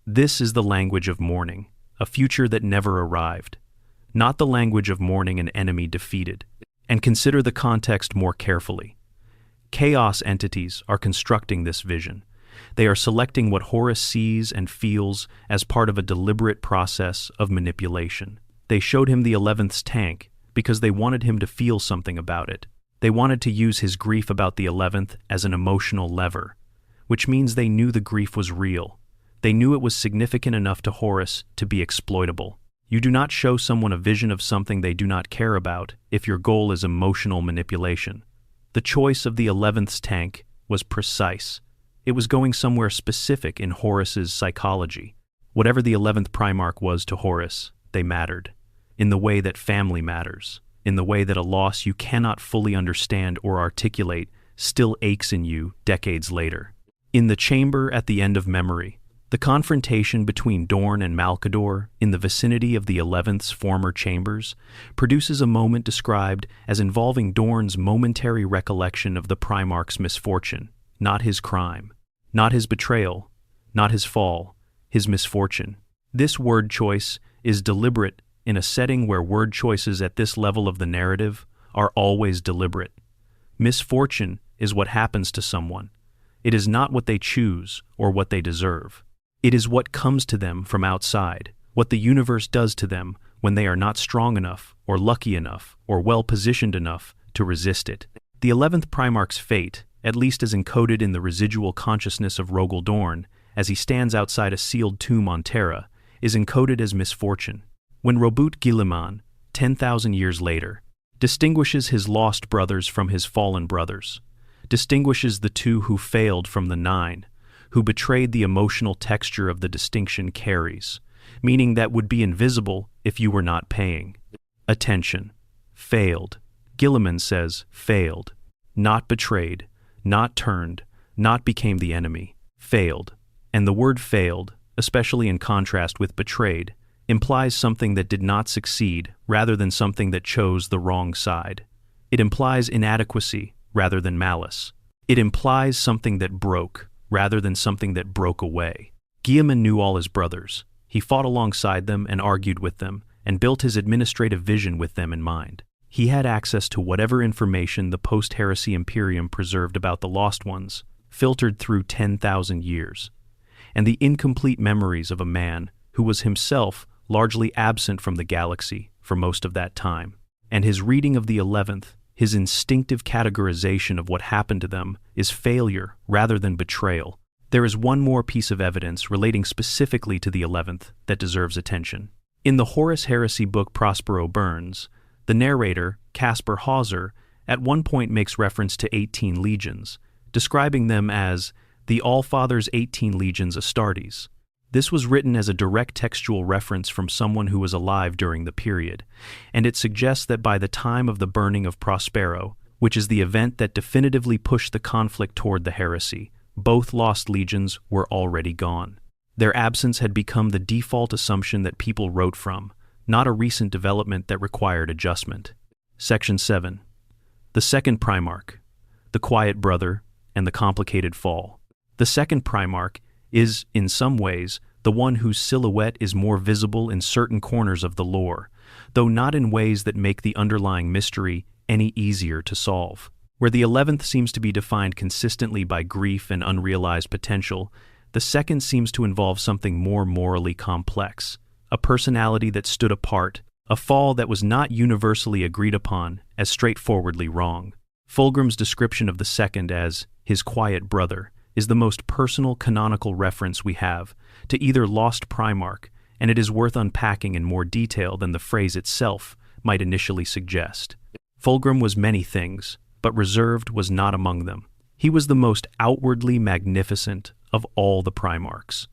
This is the language of mourning, a future that never arrived, not the language of mourning an enemy defeated. And consider the context more carefully. Chaos entities are constructing this vision. They are selecting what Horus sees and feels as part of a deliberate process of manipulation. They showed him the 11th's tank because they wanted him to feel something about it. They wanted to use his grief about the 11th as an emotional lever, which means they knew the grief was real. They knew it was significant enough to Horus to be exploitable. You do not show someone a vision of something they do not care about if your goal is emotional manipulation. The choice of the 11th's tank was precise. It was going somewhere specific in Horus's psychology. Whatever the 11th Primarch was to Horus, they mattered. In the way that family matters. In the way that a loss you cannot fully understand or articulate still aches in you decades later. In the chamber at the end of memory, The confrontation between Dorn and Malcador in the vicinity of the 11th's former chambers produces a moment described as involving Dorn's momentary recollection of the Primarch's misfortune, not his crime, not his betrayal, not his fall, his misfortune. This word choice is deliberate in a setting where word choices at this level of the narrative are always deliberate. Misfortune is what happens to someone. It is not what they choose or what they deserve. It is what comes to them from outside, what the universe does to them when they are not strong enough or lucky enough or well-positioned enough to resist it. The 11th Primarch's fate, at least as encoded in the residual consciousness of Rogel Dorn, as he stands outside a sealed tomb on Terra, is encoded as misfortune. When Robert Guilliman, 10,000 years later, distinguishes his lost brothers from his fallen brothers, distinguishes the two who failed from the 9, who betrayed the emotional texture of the distinction carries, meaning that would be invisible if you were not paying attention. Failed. Guilliman says failed, not betrayed, not turned, not became the enemy. Failed. And the word failed, especially in contrast with betrayed, implies something that did not succeed rather than something that chose the wrong side. It implies inadequacy rather than malice. It implies something that broke rather than something that broke away. Guilliman knew all his brothers. He fought alongside them and argued with them, and built his administrative vision with them in mind. He had access to whatever information the post-heresy Imperium preserved about the Lost Ones, filtered through 10,000 years, and the incomplete memories of a man who was himself largely absent from the galaxy for most of that time. And his reading of the 11th, his instinctive categorization of what happened to them, is failure rather than betrayal. There is one more piece of evidence relating specifically to the 11th that deserves attention. In the Horus Heresy book Prospero Burns, the narrator, Caspar Hauser, at one point makes reference to 18 legions, describing them as the Allfather's 18 legions Astartes. This was written as a direct textual reference from someone who was alive during the period, and it suggests that by the time of the burning of Prospero, which is the event that definitively pushed the conflict toward the heresy, both lost legions were already gone. Their absence had become the default assumption that people wrote from, not a recent development that required adjustment. Section 7. The second Primarch, the quiet brother, and the complicated fall. The second Primarch is, in some ways, the one whose silhouette is more visible in certain corners of the lore, though not in ways that make the underlying mystery any easier to solve. Where the 11th seems to be defined consistently by grief and unrealized potential, the second seems to involve something more morally complex, a personality that stood apart, a fall that was not universally agreed upon as straightforwardly wrong. Fulgrim's description of the second as his quiet brother is the most personal canonical reference we have to either lost Primarch, and it is worth unpacking in more detail than the phrase itself might initially suggest. Fulgrim was many things, but reserved was not among them. He was the most outwardly magnificent of all the Primarchs,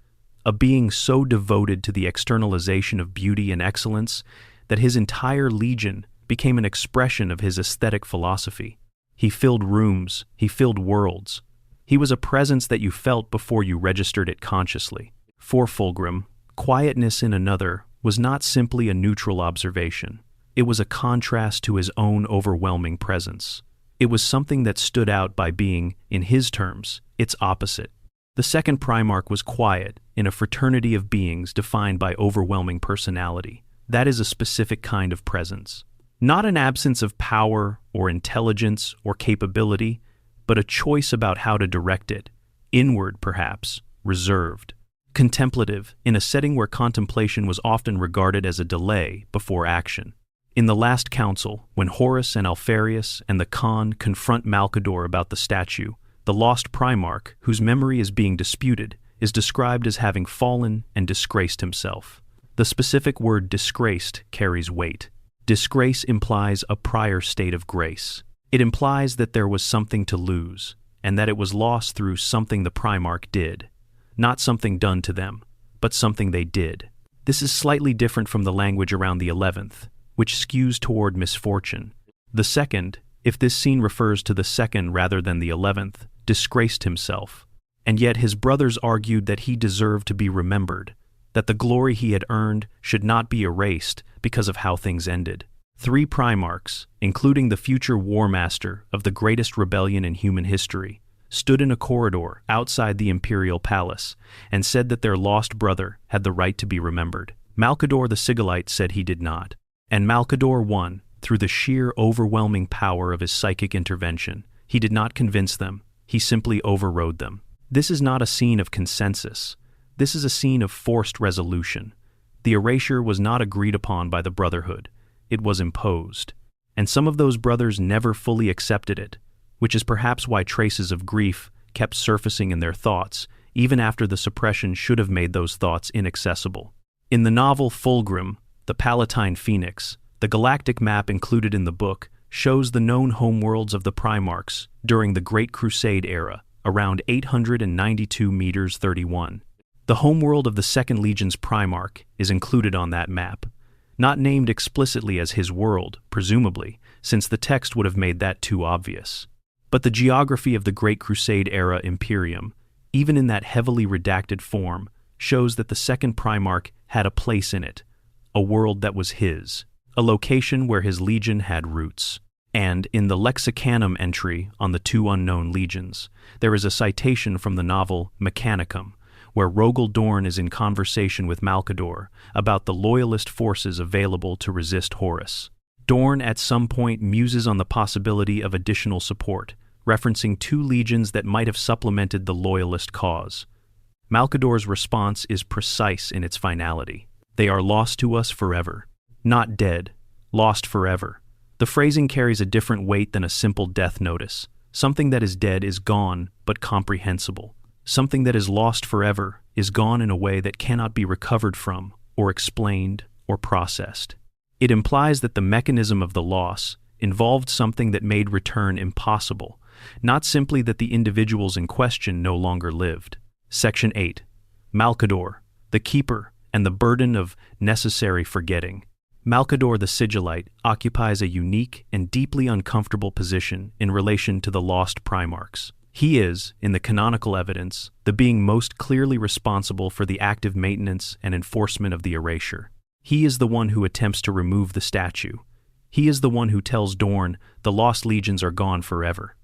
a being so devoted to the externalization of beauty and excellence that his entire legion became an expression of his aesthetic philosophy. He filled rooms, he filled worlds. He was a presence that you felt before you registered it consciously. For Fulgrim, quietness in another was not simply a neutral observation. It was a contrast to his own overwhelming presence. It was something that stood out by being, in his terms, its opposite. The second Primarch was quiet in a fraternity of beings defined by overwhelming personality. That is a specific kind of presence. Not an absence of power or intelligence or capability, but a choice about how to direct it, inward perhaps, reserved, contemplative in a setting where contemplation was often regarded as a delay before action. In the last council, when Horus and Alpharius and the Khan confront Malcador about the statue, the lost Primarch, whose memory is being disputed, is described as having fallen and disgraced himself. The specific word disgraced carries weight. Disgrace implies a prior state of grace. It implies that there was something to lose, and that it was lost through something the Primarch did. Not something done to them, but something they did. This is slightly different from the language around the 11th, which skews toward misfortune. The second, if this scene refers to the second rather than the 11th, disgraced himself. And yet his brothers argued that he deserved to be remembered, that the glory he had earned should not be erased because of how things ended. 3 Primarchs, including the future war master of the greatest rebellion in human history, stood in a corridor outside the imperial palace and said that their lost brother had the right to be remembered. Malcador the Sigillite said he did not, and Malcador won through the sheer overwhelming power of his psychic intervention. He did not convince them, he simply overrode them. This is not a scene of consensus. This is a scene of forced resolution. The erasure was not agreed upon by the Brotherhood. It was imposed. And some of those brothers never fully accepted it, which is perhaps why traces of grief kept surfacing in their thoughts, even after the suppression should have made those thoughts inaccessible. In the novel Fulgrim, the Palatine Phoenix, the galactic map included in the book shows the known homeworlds of the Primarchs during the Great Crusade era, around 892 meters 31. The homeworld of the Second Legion's Primarch is included on that map, not named explicitly as his world, presumably, since the text would have made that too obvious. But the geography of the Great Crusade era Imperium, even in that heavily redacted form, shows that the Second Primarch had a place in it, a world that was his, a location where his legion had roots. And in the Lexicanum entry on the 2 unknown legions, there is a citation from the novel Mechanicum, where Rogel Dorn is in conversation with Malcador about the loyalist forces available to resist Horus. Dorn at some point muses on the possibility of additional support, referencing 2 legions that might have supplemented the loyalist cause. Malcador's response is precise in its finality. They are lost to us forever. Not dead, lost forever. The phrasing carries a different weight than a simple death notice. Something that is dead is gone, but comprehensible. Something that is lost forever is gone in a way that cannot be recovered from, or explained, or processed. It implies that the mechanism of the loss involved something that made return impossible, not simply that the individuals in question no longer lived. Section 8. Malcador, the Keeper, and the burden of necessary forgetting. Malcador the Sigillite occupies a unique and deeply uncomfortable position in relation to the lost Primarchs. He is, in the canonical evidence, the being most clearly responsible for the active maintenance and enforcement of the erasure. He is the one who attempts to remove the statue. He is the one who tells Dorn the lost legions are gone forever.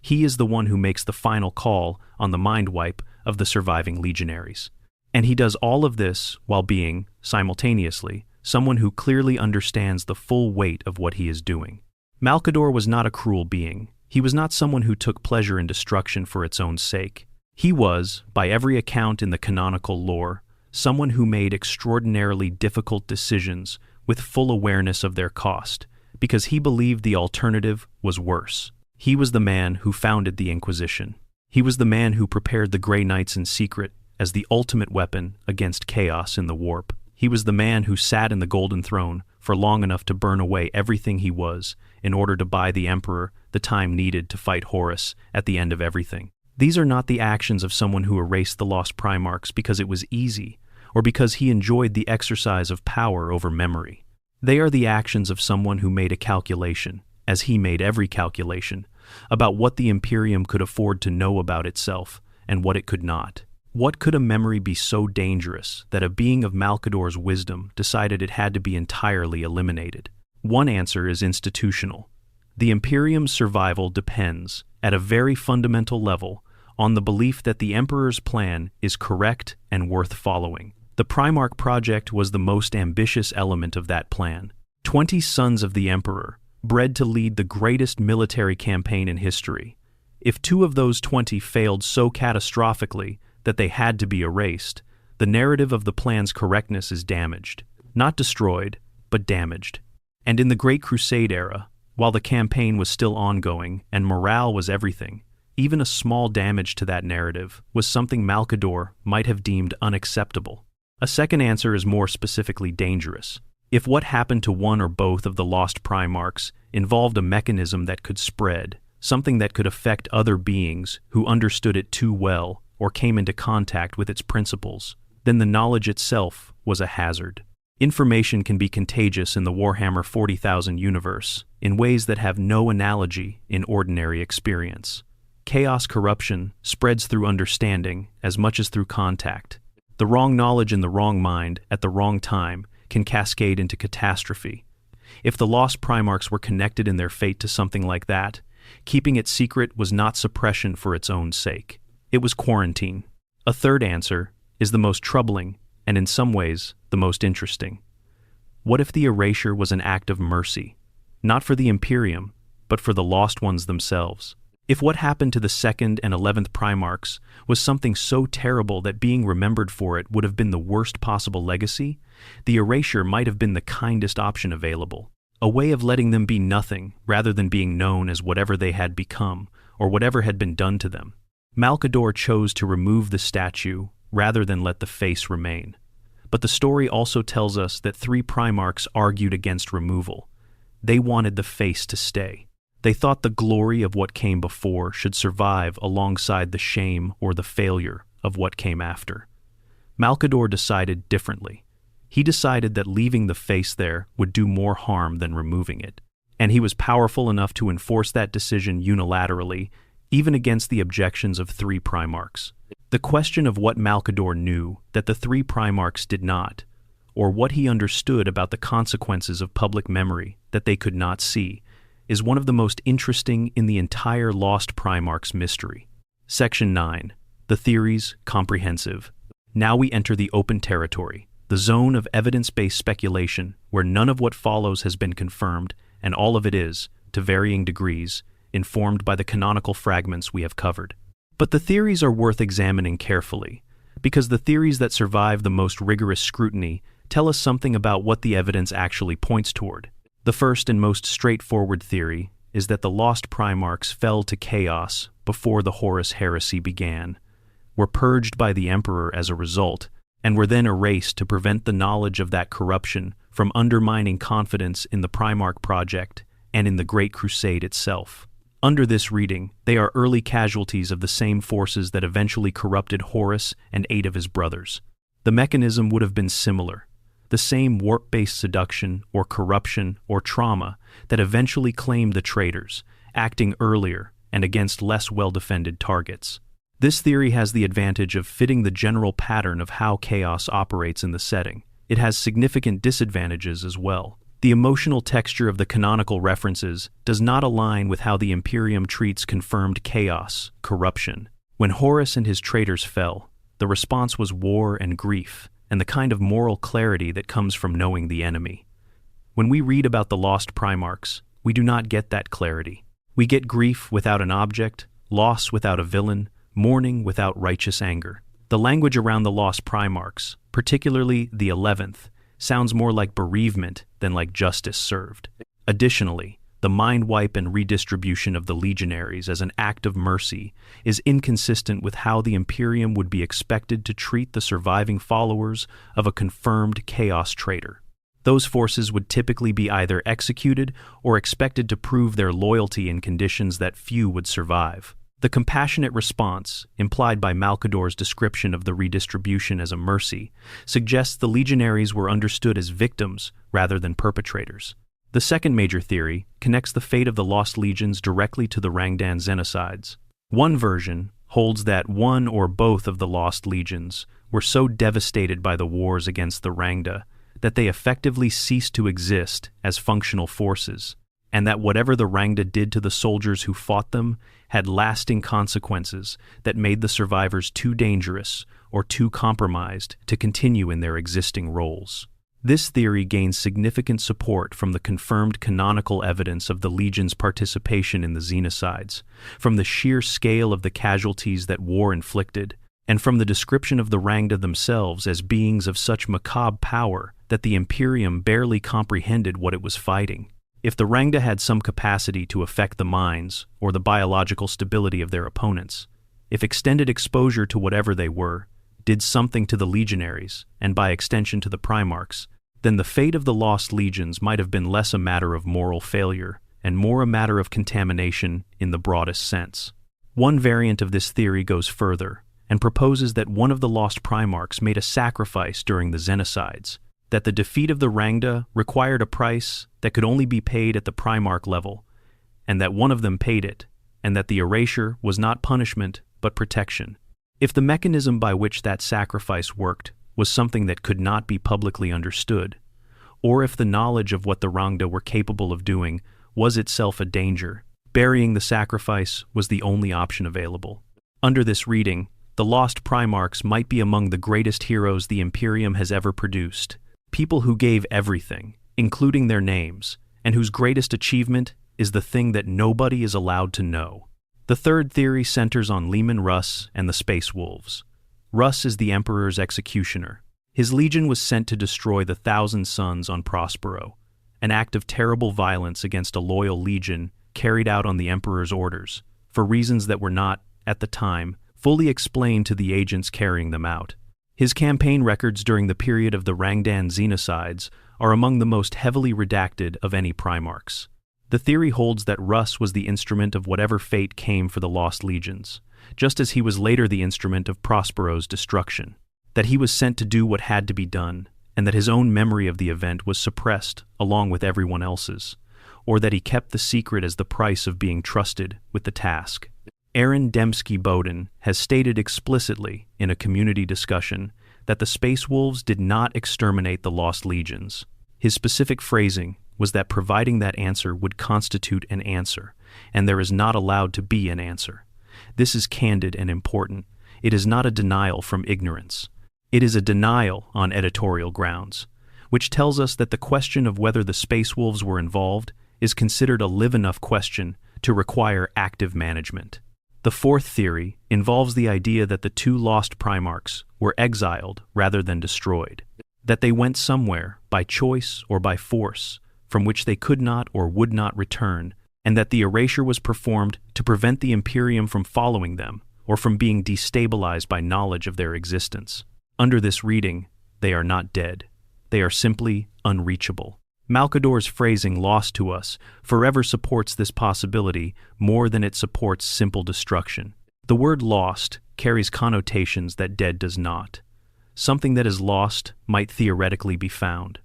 He is the one who makes the final call on the mind wipe of the surviving legionaries. And he does all of this while being, simultaneously, someone who clearly understands the full weight of what he is doing. Malcador was not a cruel being. He was not someone who took pleasure in destruction for its own sake. He was, by every account in the canonical lore, someone who made extraordinarily difficult decisions with full awareness of their cost, because he believed the alternative was worse. He was the man who founded the Inquisition. He was the man who prepared the Grey Knights in secret as the ultimate weapon against chaos in the warp. He was the man who sat in the Golden Throne for long enough to burn away everything he was in order to buy the Emperor the time needed to fight Horus at the end of everything. These are not the actions of someone who erased the lost Primarchs because it was easy, or because he enjoyed the exercise of power over memory. They are the actions of someone who made a calculation, as he made every calculation, about what the Imperium could afford to know about itself and what it could not. What could a memory be so dangerous that a being of Malcador's wisdom decided it had to be entirely eliminated? One answer is institutional. The Imperium's survival depends, at a very fundamental level, on the belief that the Emperor's plan is correct and worth following. The Primarch project was the most ambitious element of that plan. 20 sons of the Emperor, bred to lead the greatest military campaign in history. If 2 of those 20 failed so catastrophically that they had to be erased, the narrative of the plan's correctness is damaged. Not destroyed, but damaged. And in the Great Crusade era, while the campaign was still ongoing and morale was everything, even a small damage to that narrative was something Malcador might have deemed unacceptable. A second answer is more specifically dangerous. If what happened to one or both of the lost Primarchs involved a mechanism that could spread, something that could affect other beings who understood it too well or came into contact with its principles, then the knowledge itself was a hazard. Information can be contagious in the Warhammer 40,000 universe in ways that have no analogy in ordinary experience. Chaos corruption spreads through understanding as much as through contact. The wrong knowledge in the wrong mind at the wrong time can cascade into catastrophe. If the lost Primarchs were connected in their fate to something like that, keeping it secret was not suppression for its own sake. It was quarantine. A third answer is the most troubling and in some ways the most interesting. What if the erasure was an act of mercy, not for the Imperium, but for the lost ones themselves? If what happened to the 2nd and 11th Primarchs was something so terrible that being remembered for it would have been the worst possible legacy, the erasure might have been the kindest option available. A way of letting them be nothing rather than being known as whatever they had become or whatever had been done to them. Malcador chose to remove the statue rather than let the face remain. But the story also tells us that 3 Primarchs argued against removal. They wanted the face to stay. They thought the glory of what came before should survive alongside the shame or the failure of what came after. Malcador decided differently. He decided that leaving the face there would do more harm than removing it. And he was powerful enough to enforce that decision unilaterally, even against the objections of 3 Primarchs. The question of what Malcador knew that the 3 Primarchs did not, or what he understood about the consequences of public memory that they could not see, is one of the most interesting in the entire Lost Primarchs mystery. Section 9. The Theories Comprehensive. Now we enter the open territory, the zone of evidence-based speculation where none of what follows has been confirmed and all of it is, to varying degrees, informed by the canonical fragments we have covered. But the theories are worth examining carefully, because the theories that survive the most rigorous scrutiny tell us something about what the evidence actually points toward. The first and most straightforward theory is that the lost Primarchs fell to chaos before the Horus heresy began, were purged by the Emperor as a result, and were then erased to prevent the knowledge of that corruption from undermining confidence in the Primarch project and in the Great Crusade itself. Under this reading, they are early casualties of the same forces that eventually corrupted Horus and 8 of his brothers. The mechanism would have been similar. The same warp-based seduction or corruption or trauma that eventually claimed the traitors, acting earlier and against less well-defended targets. This theory has the advantage of fitting the general pattern of how chaos operates in the setting. It has significant disadvantages as well. The emotional texture of the canonical references does not align with how the Imperium treats confirmed chaos, corruption. When Horus and his traitors fell, the response was war and grief, and the kind of moral clarity that comes from knowing the enemy. When we read about the lost Primarchs, we do not get that clarity. We get grief without an object, loss without a villain, mourning without righteous anger. The language around the lost Primarchs, particularly the 11th, sounds more like bereavement than like justice served. Additionally, the mind wipe and redistribution of the legionaries as an act of mercy is inconsistent with how the Imperium would be expected to treat the surviving followers of a confirmed chaos traitor. Those forces would typically be either executed or expected to prove their loyalty in conditions that few would survive. The compassionate response, implied by Malcador's description of the redistribution as a mercy, suggests the legionaries were understood as victims rather than perpetrators. The second major theory connects the fate of the lost legions directly to the Rangdan genocides. One version holds that one or both of the lost legions were so devastated by the wars against the Rangda that they effectively ceased to exist as functional forces, and that whatever the Rangda did to the soldiers who fought them had lasting consequences that made the survivors too dangerous or too compromised to continue in their existing roles. This theory gains significant support from the confirmed canonical evidence of the Legion's participation in the Xenocides, from the sheer scale of the casualties that war inflicted, and from the description of the Rangda themselves as beings of such macabre power that the Imperium barely comprehended what it was fighting. If the Rangda had some capacity to affect the minds or the biological stability of their opponents, if extended exposure to whatever they were did something to the legionaries, and by extension to the Primarchs, then the fate of the lost legions might have been less a matter of moral failure and more a matter of contamination in the broadest sense. One variant of this theory goes further and proposes that one of the lost Primarchs made a sacrifice during the Xenocides, that the defeat of the Rangda required a price that could only be paid at the Primarch level, and that one of them paid it, and that the erasure was not punishment but protection. If the mechanism by which that sacrifice worked was something that could not be publicly understood, or if the knowledge of what the Rangda were capable of doing was itself a danger, burying the sacrifice was the only option available. Under this reading, the lost Primarchs might be among the greatest heroes the Imperium has ever produced, people who gave everything, including their names, and whose greatest achievement is the thing that nobody is allowed to know. The third theory centers on Leman Russ and the Space Wolves. Russ is the Emperor's executioner. His legion was sent to destroy the Thousand Suns on Prospero, an act of terrible violence against a loyal legion carried out on the Emperor's orders, for reasons that were not, at the time, fully explained to the agents carrying them out. His campaign records during the period of the Rangdan Xenocides are among the most heavily redacted of any Primarchs. The theory holds that Russ was the instrument of whatever fate came for the lost legions, just as he was later the instrument of Prospero's destruction, that he was sent to do what had to be done, and that his own memory of the event was suppressed along with everyone else's, or that he kept the secret as the price of being trusted with the task. Aaron Dembski-Bowden has stated explicitly in a community discussion that the Space Wolves did not exterminate the lost legions. His specific phrasing was that providing that answer would constitute an answer, and there is not allowed to be an answer. This is candid and important. It is not a denial from ignorance. It is a denial on editorial grounds, which tells us that the question of whether the Space Wolves were involved is considered a live-enough question to require active management. The fourth theory involves the idea that the two lost Primarchs were exiled rather than destroyed, that they went somewhere, by choice or by force, from which they could not or would not return, and that the erasure was performed to prevent the Imperium from following them or from being destabilized by knowledge of their existence. Under this reading, they are not dead. They are simply unreachable. Malcador's phrasing "lost to us" forever supports this possibility more than it supports simple destruction. The word "lost" carries connotations that dead does not. Something that is lost might theoretically be found.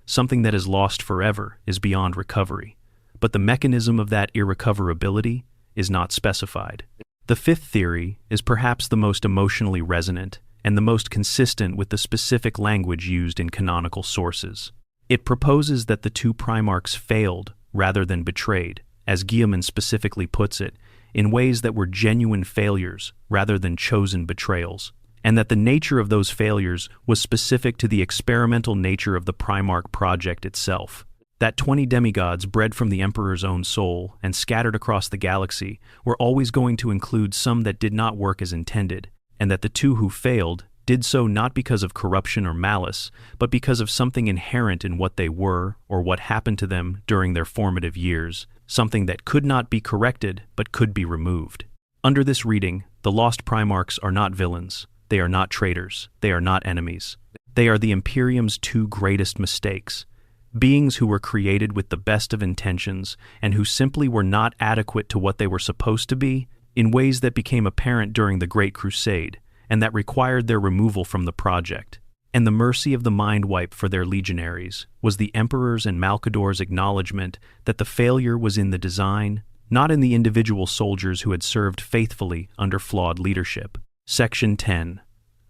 Something that is lost forever is beyond recovery, but the mechanism of that irrecoverability is not specified. The fifth theory is perhaps the most emotionally resonant and the most consistent with the specific language used in canonical sources. It proposes that the two Primarchs failed rather than betrayed, as Guillemot specifically puts it, in ways that were genuine failures rather than chosen betrayals, and that the nature of those failures was specific to the experimental nature of the Primarch project itself. That 20 demigods bred from the Emperor's own soul and scattered across the galaxy were always going to include some that did not work as intended, and that the two who failed did so not because of corruption or malice, but because of something inherent in what they were or what happened to them during their formative years, something that could not be corrected but could be removed. Under this reading, the lost Primarchs are not villains. They are not traitors. They are not enemies. They are the Imperium's two greatest mistakes, beings who were created with the best of intentions and who simply were not adequate to what they were supposed to be in ways that became apparent during the Great Crusade, and that required their removal from the project. And the mercy of the mind wipe for their legionaries was the Emperor's and Malcador's acknowledgement that the failure was in the design, not in the individual soldiers who had served faithfully under flawed leadership. Section 10.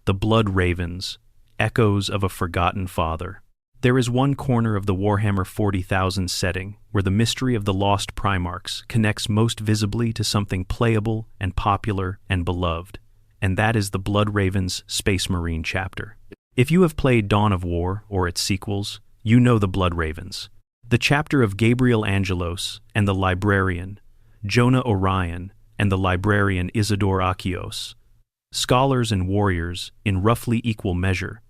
The Blood Ravens, Echoes of a Forgotten Father. There is one corner of the Warhammer 40,000 setting where the mystery of the lost Primarchs connects most visibly to something playable and popular and beloved, and that is the Blood Ravens Space Marine chapter. If you have played Dawn of War or its sequels, you know the Blood Ravens. The chapter of Gabriel Angelos and the Librarian, Jonah Orion and the Librarian Isidore Achios, scholars and warriors in roughly equal measure,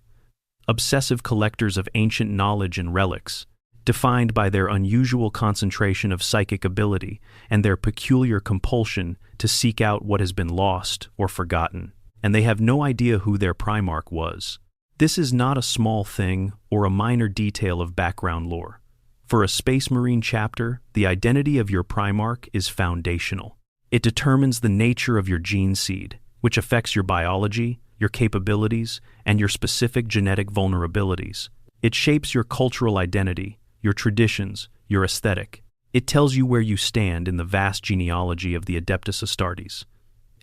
obsessive collectors of ancient knowledge and relics, defined by their unusual concentration of psychic ability and their peculiar compulsion to seek out what has been lost or forgotten, and they have no idea who their Primarch was. This is not a small thing or a minor detail of background lore. For a Space Marine chapter, the identity of your Primarch is foundational. It determines the nature of your gene seed, which affects your biology, your capabilities, and your specific genetic vulnerabilities. It shapes your cultural identity, your traditions, your aesthetic. It tells you where you stand in the vast genealogy of the Adeptus Astartes.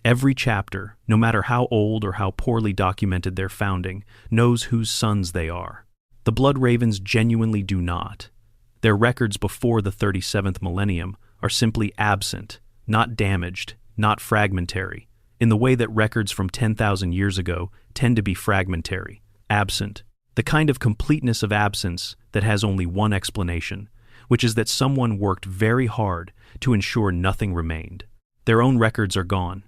Every chapter, no matter how old or how poorly documented their founding, knows whose sons they are. The Blood Ravens genuinely do not. Their records before the 37th millennium are simply absent, not damaged, not fragmentary, in the way that records from 10,000 years ago tend to be fragmentary, absent, the kind of completeness of absence that has only one explanation, which is that someone worked very hard to ensure nothing remained. Their own records are gone.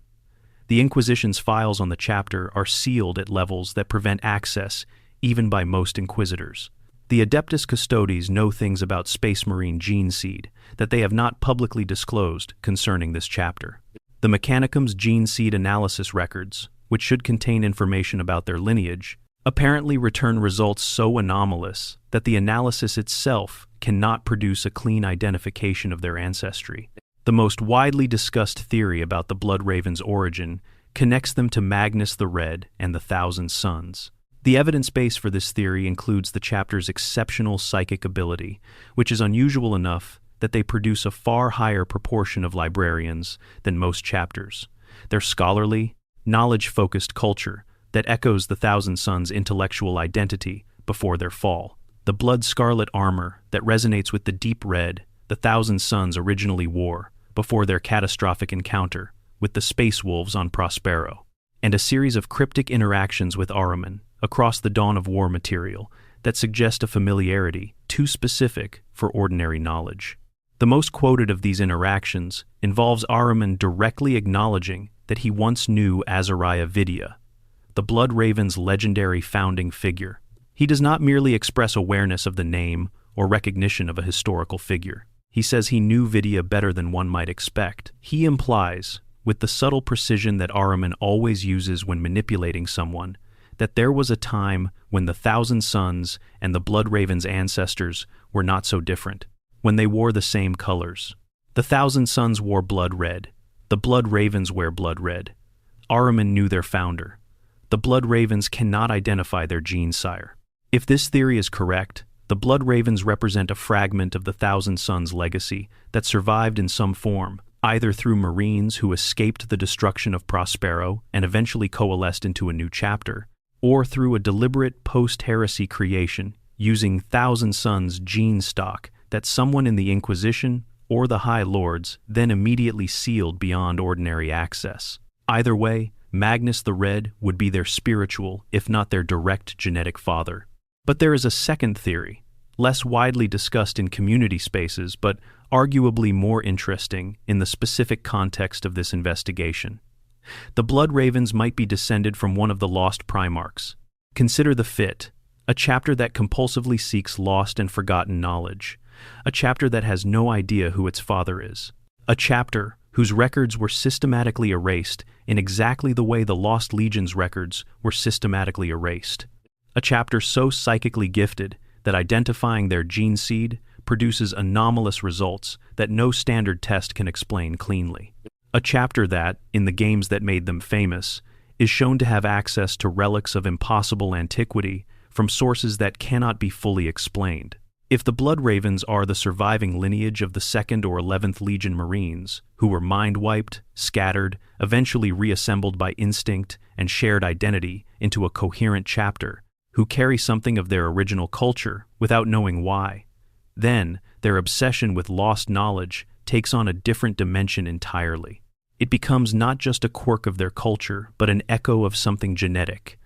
The Inquisition's files on the chapter are sealed at levels that prevent access even by most inquisitors. The Adeptus Custodes know things about Space Marine gene seed that they have not publicly disclosed concerning this chapter. The Mechanicum's gene seed analysis records, which should contain information about their lineage, apparently return results so anomalous that the analysis itself cannot produce a clean identification of their ancestry. The most widely discussed theory about the Blood Raven's origin connects them to Magnus the Red and the Thousand Sons. The evidence base for this theory includes the chapter's exceptional psychic ability, which is unusual enough that they produce a far higher proportion of librarians than most chapters. Their scholarly, knowledge-focused culture that echoes the Thousand Sons' intellectual identity before their fall. The blood-scarlet armor that resonates with the deep red the Thousand Sons originally wore before their catastrophic encounter with the Space Wolves on Prospero, and a series of cryptic interactions with Ahriman across the Dawn of War material that suggest a familiarity too specific for ordinary knowledge. The most quoted of these interactions involves Ahriman directly acknowledging that he once knew Azariah Vidya, the Blood Raven's legendary founding figure. He does not merely express awareness of the name or recognition of a historical figure. He says he knew Vidya better than one might expect. He implies, with the subtle precision that Ahriman always uses when manipulating someone, that there was a time when the Thousand Sons and the Blood Raven's ancestors were not so different, when they wore the same colors. The Thousand Sons wore blood red. The Blood Ravens wear blood red. Ahriman knew their founder. The Blood Ravens cannot identify their gene sire. If this theory is correct, the Blood Ravens represent a fragment of the Thousand Sons' legacy that survived in some form, either through Marines who escaped the destruction of Prospero and eventually coalesced into a new chapter, or through a deliberate post-heresy creation using Thousand Sons' gene stock that someone in the Inquisition or the High Lords then immediately sealed beyond ordinary access. Either way, Magnus the Red would be their spiritual, if not their direct genetic father. But there is a second theory, less widely discussed in community spaces, but arguably more interesting in the specific context of this investigation. The Blood Ravens might be descended from one of the lost Primarchs. Consider the Fit, a chapter that compulsively seeks lost and forgotten knowledge, a chapter that has no idea who its father is, a chapter whose records were systematically erased in exactly the way the Lost Legion's records were systematically erased. A chapter so psychically gifted that identifying their gene seed produces anomalous results that no standard test can explain cleanly. A chapter that, in the games that made them famous, is shown to have access to relics of impossible antiquity from sources that cannot be fully explained. If the Blood Ravens are the surviving lineage of the 2nd or 11th Legion Marines, who were mind-wiped, scattered, eventually reassembled by instinct and shared identity into a coherent chapter, who carry something of their original culture without knowing why, then their obsession with lost knowledge takes on a different dimension entirely. It becomes not just a quirk of their culture, but an echo of something genetic,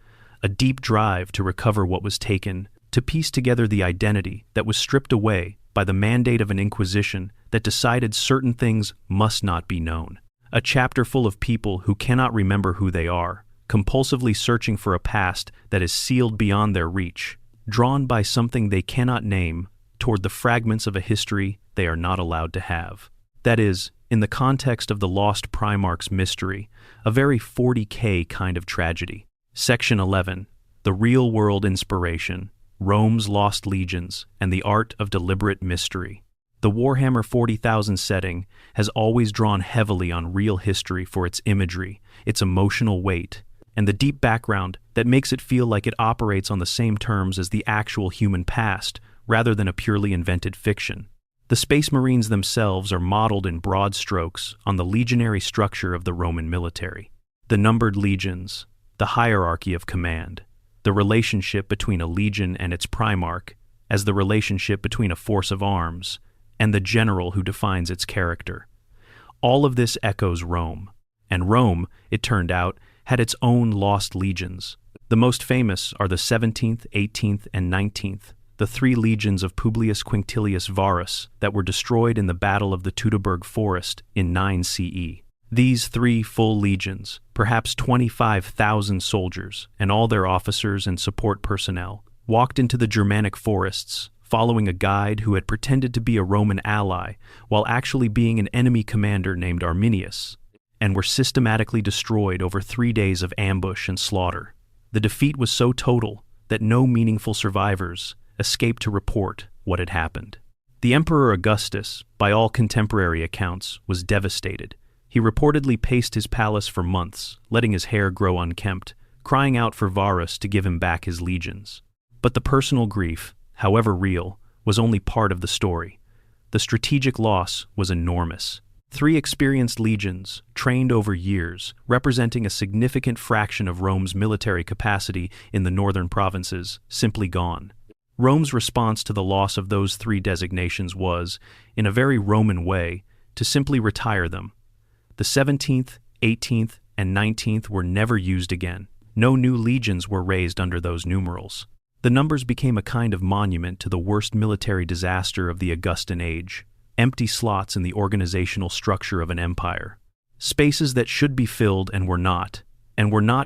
a deep drive to recover what was taken, to piece together the identity that was stripped away by the mandate of an Inquisition that decided certain things must not be known. A chapter full of people who cannot remember who they are, compulsively searching for a past that is sealed beyond their reach, drawn by something they cannot name toward the fragments of a history they are not allowed to have. That is, in the context of the Lost Primarch's mystery, a very 40K kind of tragedy. Section 11, The Real-World Inspiration, Rome's Lost Legions, and the Art of Deliberate Mystery. The Warhammer 40,000 setting has always drawn heavily on real history for its imagery, its emotional weight, and the deep background that makes it feel like it operates on the same terms as the actual human past rather than a purely invented fiction. The Space Marines themselves are modeled in broad strokes on the legionary structure of the Roman military. The numbered legions, the hierarchy of command, the relationship between a legion and its Primarch as the relationship between a force of arms, and the general who defines its character. All of this echoes Rome, and Rome, it turned out, had its own lost legions. The most famous are the 17th, 18th, and 19th, the 3 legions of Publius Quinctilius Varus that were destroyed in the Battle of the Teutoburg Forest in 9 CE. These 3 full legions, perhaps 25,000 soldiers and all their officers and support personnel, walked into the Germanic forests, following a guide who had pretended to be a Roman ally while actually being an enemy commander named Arminius, and were systematically destroyed over 3 days of ambush and slaughter. The defeat was so total that no meaningful survivors escaped to report what had happened. The Emperor Augustus, by all contemporary accounts, was devastated. He reportedly paced his palace for months, letting his hair grow unkempt, crying out for Varus to give him back his legions. But the personal grief, however real, was only part of the story. The strategic loss was enormous. 3 experienced legions, trained over years, representing a significant fraction of Rome's military capacity in the northern provinces, simply gone. Rome's response to the loss of those 3 designations was, in a very Roman way, to simply retire them. The 17th, 18th, and 19th were never used again. No new legions were raised under those numerals. The numbers became a kind of monument to the worst military disaster of the Augustan age, empty slots in the organizational structure of an empire. Spaces that should be filled and were not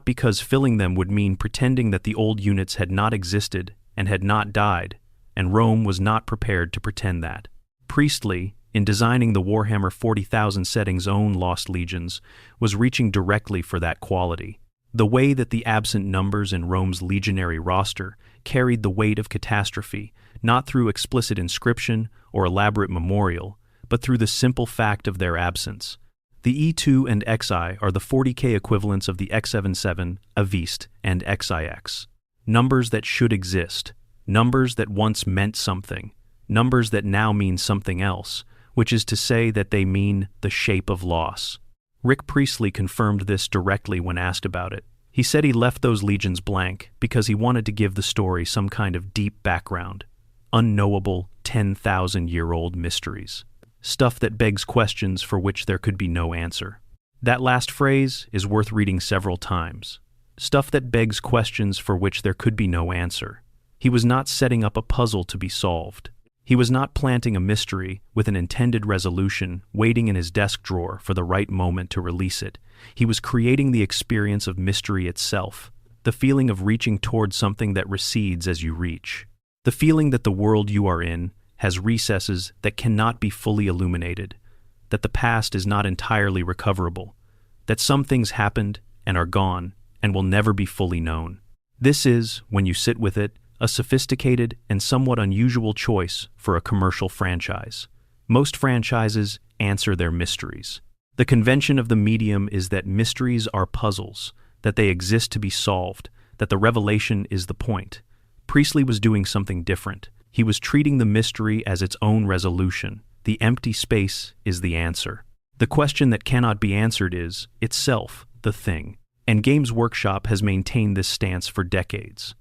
because filling them would mean pretending that the old units had not existed and had not died, and Rome was not prepared to pretend that. Priestley, in designing the Warhammer 40,000 setting's own lost legions, was reaching directly for that quality. The way that the absent numbers in Rome's legionary roster carried the weight of catastrophe, not through explicit inscription or elaborate memorial, but through the simple fact of their absence. The E2 and XI are the 40K equivalents of the X77, Avist, and XIX. Numbers that should exist, numbers that once meant something, numbers that now mean something else, which is to say that they mean the shape of loss. Rick Priestley confirmed this directly when asked about it. He said he left those legions blank because he wanted to give the story some kind of deep background, unknowable 10,000-year-old mysteries, stuff that begs questions for which there could be no answer. That last phrase is worth reading several times. Stuff that begs questions for which there could be no answer. He was not setting up a puzzle to be solved. He was not planting a mystery with an intended resolution waiting in his desk drawer for the right moment to release it. He was creating the experience of mystery itself, the feeling of reaching toward something that recedes as you reach, the feeling that the world you are in has recesses that cannot be fully illuminated, that the past is not entirely recoverable, that some things happened and are gone and will never be fully known. This is, when you sit with it, a sophisticated and somewhat unusual choice for a commercial franchise. Most franchises answer their mysteries. The convention of the medium is that mysteries are puzzles, that they exist to be solved, that the revelation is the point. Priestley was doing something different. He was treating the mystery as its own resolution. The empty space is the answer. The question that cannot be answered is, itself, the thing. And Games Workshop has maintained this stance for decades.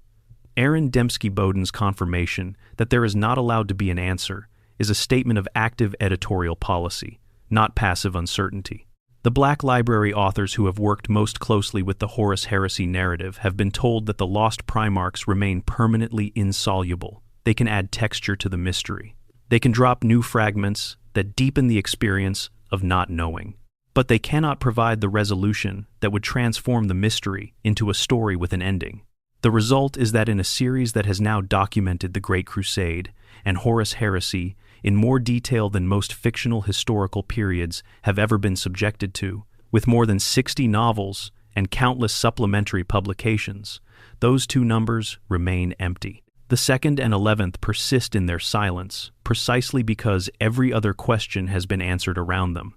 Aaron Dembski-Bowden's confirmation that there is not allowed to be an answer is a statement of active editorial policy, not passive uncertainty. The Black Library authors who have worked most closely with the Horus Heresy narrative have been told that the lost Primarchs remain permanently insoluble. They can add texture to the mystery. They can drop new fragments that deepen the experience of not knowing. But they cannot provide the resolution that would transform the mystery into a story with an ending. The result is that in a series that has now documented the Great Crusade and Horus Heresy in more detail than most fictional historical periods have ever been subjected to, with more than 60 novels and countless supplementary publications, those two numbers remain empty. The 2nd and 11th persist in their silence, precisely because every other question has been answered around them.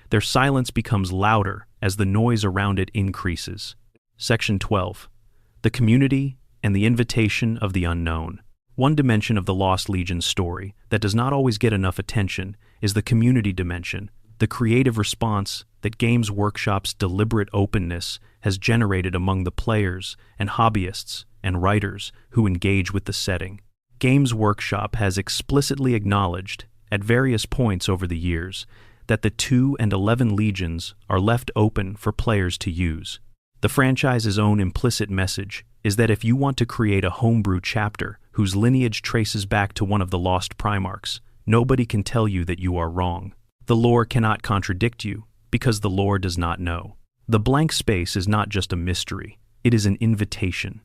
Their silence becomes louder as the noise around it increases. Section 12. The community and the invitation of the unknown. One dimension of the Lost Legion story that does not always get enough attention is the community dimension, the creative response that Games Workshop's deliberate openness has generated among the players and hobbyists and writers who engage with the setting. Games Workshop has explicitly acknowledged, at various points over the years, that the 2 and 11 legions are left open for players to use. The franchise's own implicit message is that if you want to create a homebrew chapter whose lineage traces back to one of the lost Primarchs, nobody can tell you that you are wrong. The lore cannot contradict you, because the lore does not know. The blank space is not just a mystery, it is an invitation.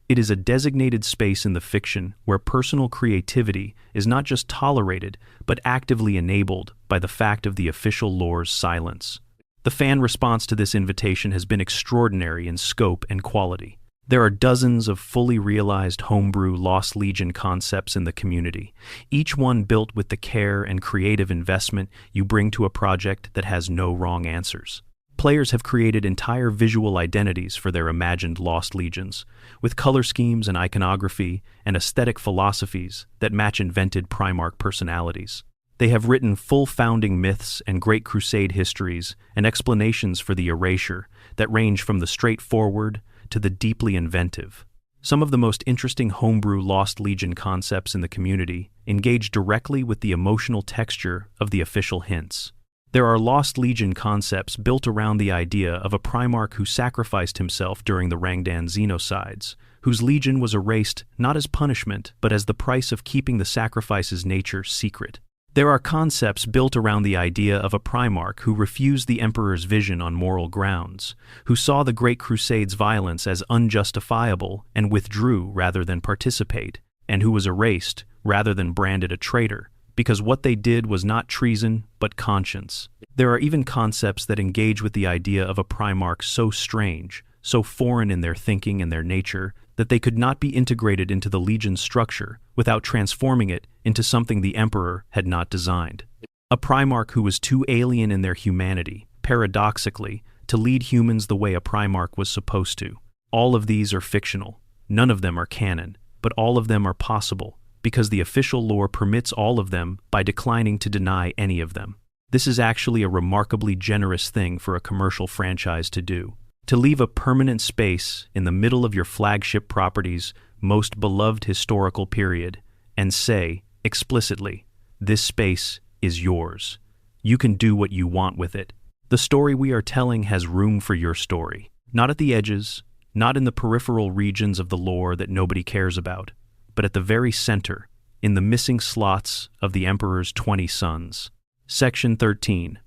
It is a designated space in the fiction where personal creativity is not just tolerated, but actively enabled by the fact of the official lore's silence. The fan response to this invitation has been extraordinary in scope and quality. There are dozens of fully realized homebrew Lost Legion concepts in the community, each one built with the care and creative investment you bring to a project that has no wrong answers. Players have created entire visual identities for their imagined Lost Legions, with color schemes and iconography and aesthetic philosophies that match invented Primarch personalities. They have written full founding myths and Great Crusade histories and explanations for the erasure that range from the straightforward to the deeply inventive. Some of the most interesting homebrew Lost Legion concepts in the community engage directly with the emotional texture of the official hints. There are Lost Legion concepts built around the idea of a Primarch who sacrificed himself during the Rangdan Xenocides, whose legion was erased not as punishment but as the price of keeping the sacrifice's nature secret. There are concepts built around the idea of a Primarch who refused the Emperor's vision on moral grounds, who saw the Great Crusade's violence as unjustifiable and withdrew rather than participate, and who was erased rather than branded a traitor, because what they did was not treason but conscience. There are even concepts that engage with the idea of a Primarch so strange, so foreign in their thinking and their nature, that they could not be integrated into the Legion's structure without transforming it into something the Emperor had not designed. A Primarch who was too alien in their humanity, paradoxically, to lead humans the way a Primarch was supposed to. All of these are fictional. None of them are canon, but all of them are possible, because the official lore permits all of them by declining to deny any of them. This is actually a remarkably generous thing for a commercial franchise to do. To leave a permanent space in the middle of your flagship property's most beloved historical period and say, explicitly, this space is yours. You can do what you want with it. The story we are telling has room for your story. Not at the edges, not in the peripheral regions of the lore that nobody cares about, but at the very center, in the missing slots of the Emperor's 20 sons. Section 13.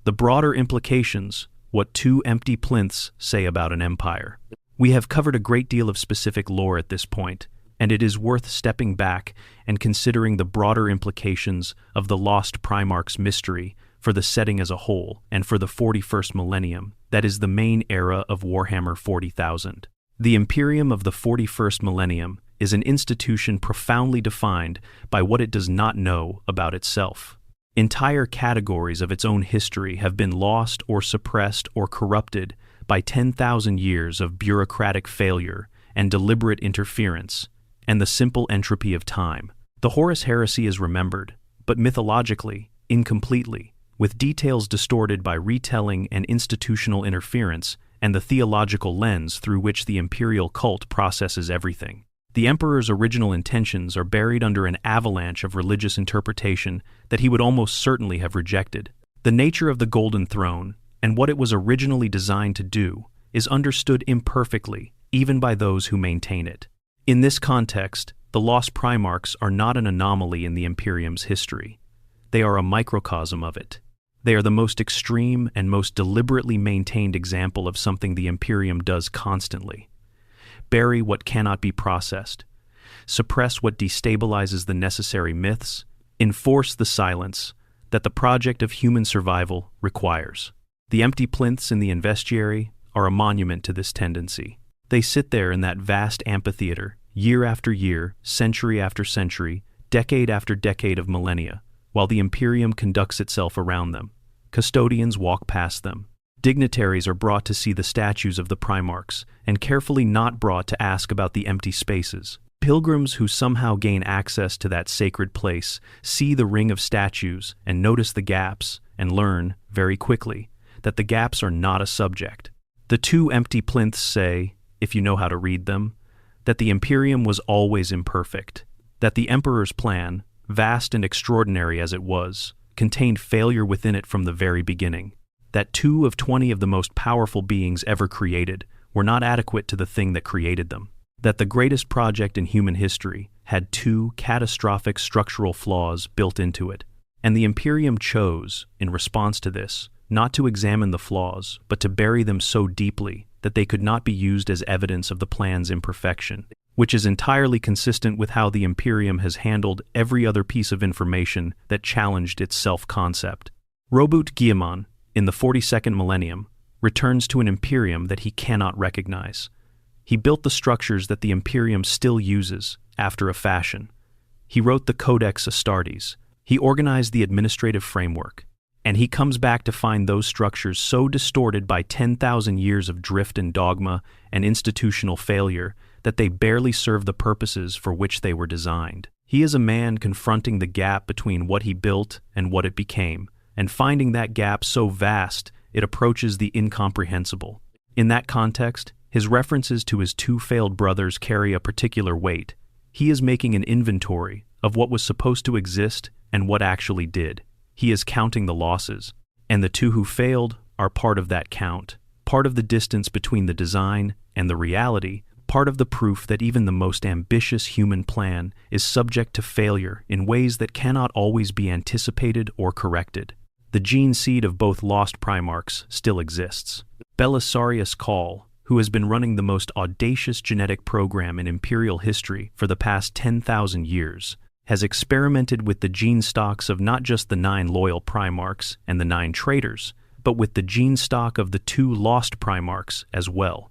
The broader implications, what 2 empty plinths say about an empire. We have covered a great deal of specific lore at this point, and it is worth stepping back and considering the broader implications of the Lost Primarch's mystery for the setting as a whole and for the 41st millennium, that is the main era of Warhammer 40,000. The Imperium of the 41st millennium is an institution profoundly defined by what it does not know about itself. Entire categories of its own history have been lost or suppressed or corrupted by 10,000 years of bureaucratic failure and deliberate interference, and the simple entropy of time. The Horus Heresy is remembered, but mythologically, incompletely, with details distorted by retelling and institutional interference and the theological lens through which the imperial cult processes everything. The Emperor's original intentions are buried under an avalanche of religious interpretation that he would almost certainly have rejected. The nature of the Golden Throne, and what it was originally designed to do, is understood imperfectly, even by those who maintain it. In this context, the Lost Primarchs are not an anomaly in the Imperium's history. They are a microcosm of it. They are the most extreme and most deliberately maintained example of something the Imperium does constantly. Bury what cannot be processed, suppress what destabilizes the necessary myths, enforce the silence that the project of human survival requires. The empty plinths in the investiary are a monument to this tendency. They sit there in that vast amphitheater, year after year, century after century, decade after decade of millennia, while the Imperium conducts itself around them. Custodians walk past them. Dignitaries are brought to see the statues of the Primarchs, and carefully not brought to ask about the empty spaces. Pilgrims who somehow gain access to that sacred place see the ring of statues and notice the gaps and learn, very quickly, that the gaps are not a subject. The two empty plinths say, if you know how to read them, that the Imperium was always imperfect, that the Emperor's plan, vast and extraordinary as it was, contained failure within it from the very beginning, that 2 of 20 of the most powerful beings ever created were not adequate to the thing that created them, that the greatest project in human history had 2 catastrophic structural flaws built into it, and the Imperium chose, in response to this, not to examine the flaws, but to bury them so deeply that they could not be used as evidence of the plan's imperfection, which is entirely consistent with how the Imperium has handled every other piece of information that challenged its self-concept. Robert Guillemot, in the 42nd millennium, returns to an Imperium that he cannot recognize. He built the structures that the Imperium still uses, after a fashion. He wrote the Codex Astartes. He organized the administrative framework. And he comes back to find those structures so distorted by 10,000 years of drift and dogma and institutional failure that they barely serve the purposes for which they were designed. He is a man confronting the gap between what he built and what it became, and finding that gap so vast it approaches the incomprehensible. In that context, his references to his 2 failed brothers carry a particular weight. He is making an inventory of what was supposed to exist and what actually did. He is counting the losses, and the 2 who failed are part of that count, part of the distance between the design and the reality, part of the proof that even the most ambitious human plan is subject to failure in ways that cannot always be anticipated or corrected. The gene seed of both lost Primarchs still exists. Belisarius Cawl, who has been running the most audacious genetic program in Imperial history for the past 10,000 years, has experimented with the gene stocks of not just the 9 loyal Primarchs and the 9 traitors, but with the gene stock of the 2 lost Primarchs as well.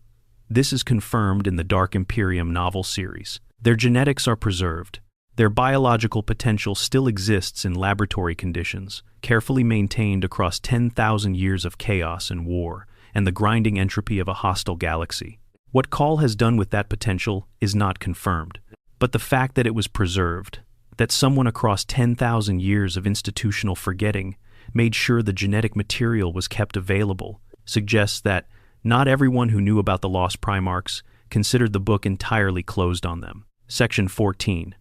This is confirmed in the Dark Imperium novel series. Their genetics are preserved. Their biological potential still exists in laboratory conditions, carefully maintained across 10,000 years of chaos and war, and the grinding entropy of a hostile galaxy. What Cawl has done with that potential is not confirmed, but the fact that it was preserved, that someone across 10,000 years of institutional forgetting made sure the genetic material was kept available, suggests that not everyone who knew about the lost Primarchs considered the book entirely closed on them. Section 14.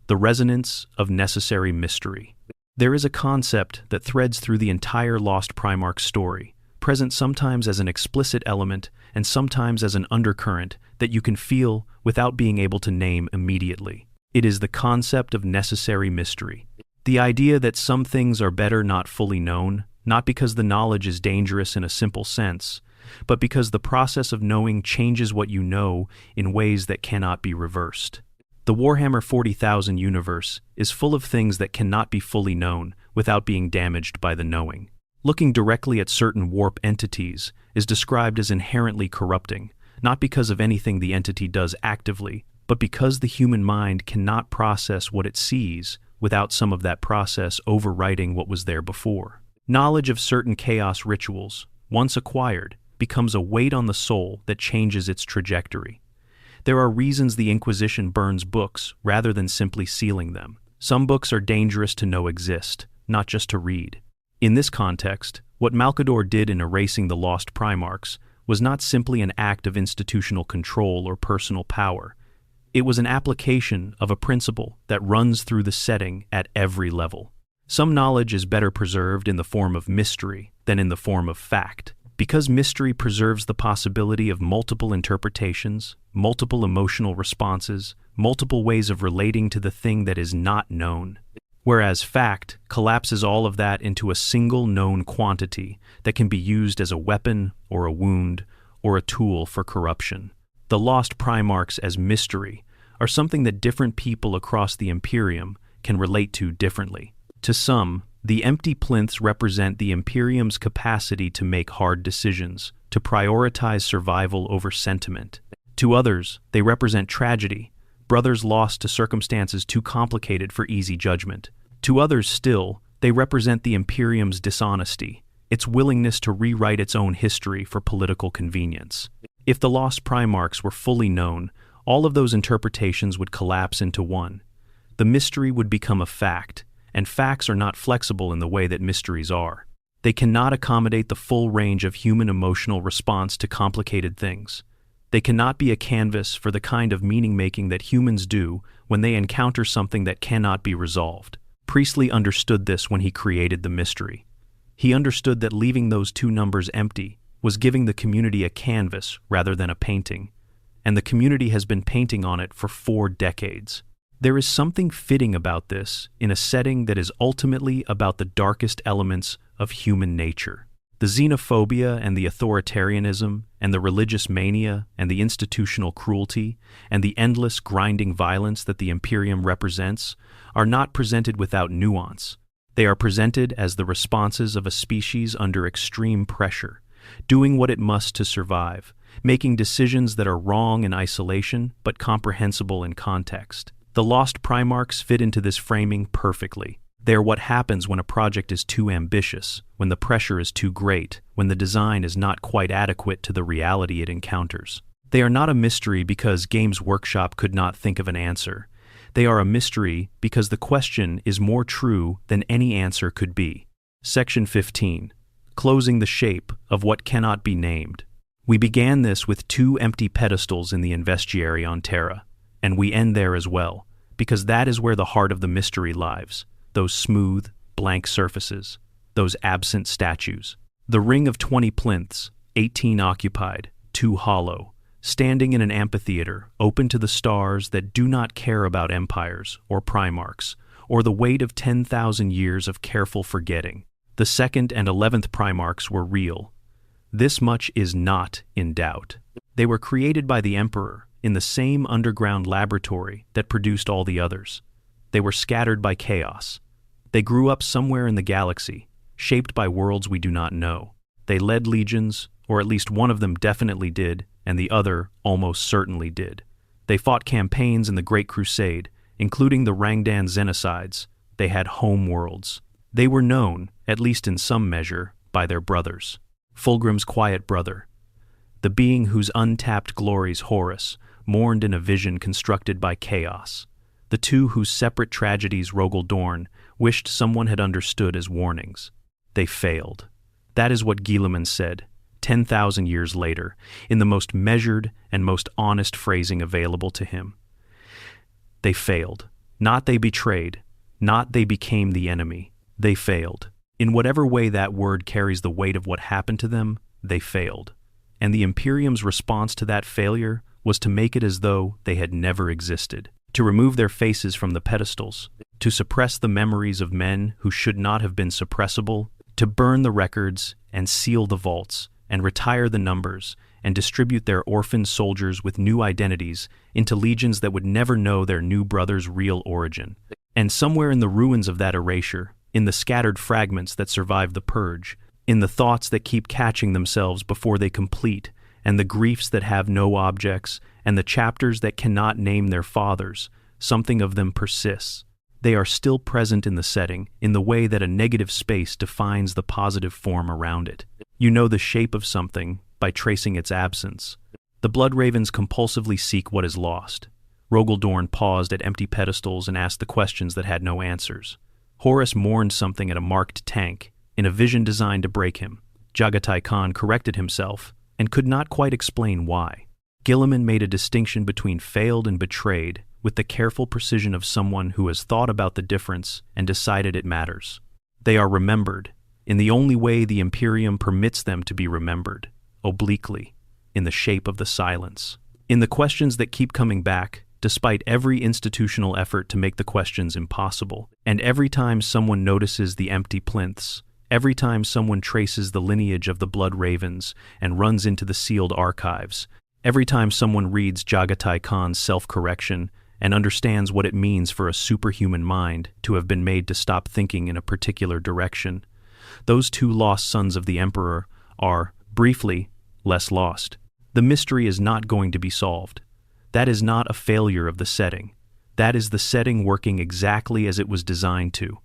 The Resonance of Necessary Mystery. There is a concept that threads through the entire Lost Primarch story, present sometimes as an explicit element and sometimes as an undercurrent that you can feel without being able to name immediately. It is the concept of necessary mystery. The idea that some things are better not fully known, not because the knowledge is dangerous in a simple sense, but because the process of knowing changes what you know in ways that cannot be reversed. The Warhammer 40,000 universe is full of things that cannot be fully known without being damaged by the knowing. Looking directly at certain warp entities is described as inherently corrupting, not because of anything the entity does actively, but because the human mind cannot process what it sees without some of that process overwriting what was there before. Knowledge of certain chaos rituals, once acquired, becomes a weight on the soul that changes its trajectory. There are reasons the Inquisition burns books rather than simply sealing them. Some books are dangerous to know exist, not just to read. In this context, what Malcador did in erasing the lost Primarchs was not simply an act of institutional control or personal power. It was an application of a principle that runs through the setting at every level. Some knowledge is better preserved in the form of mystery than in the form of fact. Because mystery preserves the possibility of multiple interpretations, multiple emotional responses, multiple ways of relating to the thing that is not known. Whereas fact collapses all of that into a single known quantity that can be used as a weapon or a wound or a tool for corruption. The lost Primarchs as mystery are something that different people across the Imperium can relate to differently. To some, the empty plinths represent the Imperium's capacity to make hard decisions, to prioritize survival over sentiment. To others, they represent tragedy, brothers lost to circumstances too complicated for easy judgment. To others still, they represent the Imperium's dishonesty, its willingness to rewrite its own history for political convenience. If the lost Primarchs were fully known, all of those interpretations would collapse into one. The mystery would become a fact, and facts are not flexible in the way that mysteries are. They cannot accommodate the full range of human emotional response to complicated things. They cannot be a canvas for the kind of meaning-making that humans do when they encounter something that cannot be resolved. Priestley understood this when he created the mystery. He understood that leaving those two numbers empty was giving the community a canvas rather than a painting, and the community has been painting on it for 4 decades. There is something fitting about this in a setting that is ultimately about the darkest elements of human nature. The xenophobia and the authoritarianism and the religious mania and the institutional cruelty and the endless grinding violence that the Imperium represents are not presented without nuance. They are presented as the responses of a species under extreme pressure, doing what it must to survive, making decisions that are wrong in isolation but comprehensible in context. The Lost Primarchs fit into this framing perfectly. They are what happens when a project is too ambitious, when the pressure is too great, when the design is not quite adequate to the reality it encounters. They are not a mystery because Games Workshop could not think of an answer. They are a mystery because the question is more true than any answer could be. Section 15. Closing the shape of what cannot be named. We began this with 2 empty pedestals in the Investiary on Terra, and we end there as well, because that is where the heart of the mystery lies. Those smooth, blank surfaces, those absent statues. The ring of 20 plinths, 18 occupied, 2 hollow, standing in an amphitheater open to the stars that do not care about empires or primarchs, or the weight of 10,000 years of careful forgetting. The 2nd and 11th primarchs were real. This much is not in doubt. They were created by the Emperor in the same underground laboratory that produced all the others. They were scattered by chaos. They grew up somewhere in the galaxy, shaped by worlds we do not know. They led legions, or at least one of them definitely did, and the other almost certainly did. They fought campaigns in the Great Crusade, including the Rangdan Xenocides. They had home worlds. They were known, at least in some measure, by their brothers. Fulgrim's quiet brother, the being whose untapped glories Horus mourned in a vision constructed by chaos. The 2 whose separate tragedies Rogel Dorn wished someone had understood as warnings. They failed. That is what Guilliman said, 10,000 years later, in the most measured and most honest phrasing available to him. They failed. Not they betrayed. Not they became the enemy. They failed. In whatever way that word carries the weight of what happened to them, they failed. And the Imperium's response to that failure was to make it as though they had never existed, to remove their faces from the pedestals, to suppress the memories of men who should not have been suppressible, to burn the records and seal the vaults and retire the numbers and distribute their orphaned soldiers with new identities into legions that would never know their new brother's real origin. And somewhere in the ruins of that erasure, in the scattered fragments that survive the purge, in the thoughts that keep catching themselves before they complete, and the griefs that have no objects, and the chapters that cannot name their fathers, something of them persists. They are still present in the setting, in the way that a negative space defines the positive form around it. You know the shape of something by tracing its absence. The Bloodravens compulsively seek what is lost. Rogel Dorn paused at empty pedestals and asked the questions that had no answers. Horus mourned something at a marked tank, in a vision designed to break him. Jagatai Khan corrected himself, and could not quite explain why. Guilliman made a distinction between failed and betrayed with the careful precision of someone who has thought about the difference and decided it matters. They are remembered, in the only way the Imperium permits them to be remembered, obliquely, in the shape of the silence. In the questions that keep coming back, despite every institutional effort to make the questions impossible, and every time someone notices the empty plinths, every time someone traces the lineage of the Blood Ravens and runs into the sealed archives, every time someone reads Jagatai Khan's self-correction and understands what it means for a superhuman mind to have been made to stop thinking in a particular direction, those 2 lost sons of the Emperor are, briefly, less lost. The mystery is not going to be solved. That is not a failure of the setting. That is the setting working exactly as it was designed to.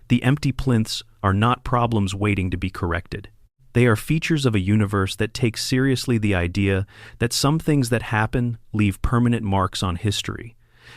The empty plinths are not problems waiting to be corrected. They are features of a universe that takes seriously the idea that some things that happen leave permanent marks on history,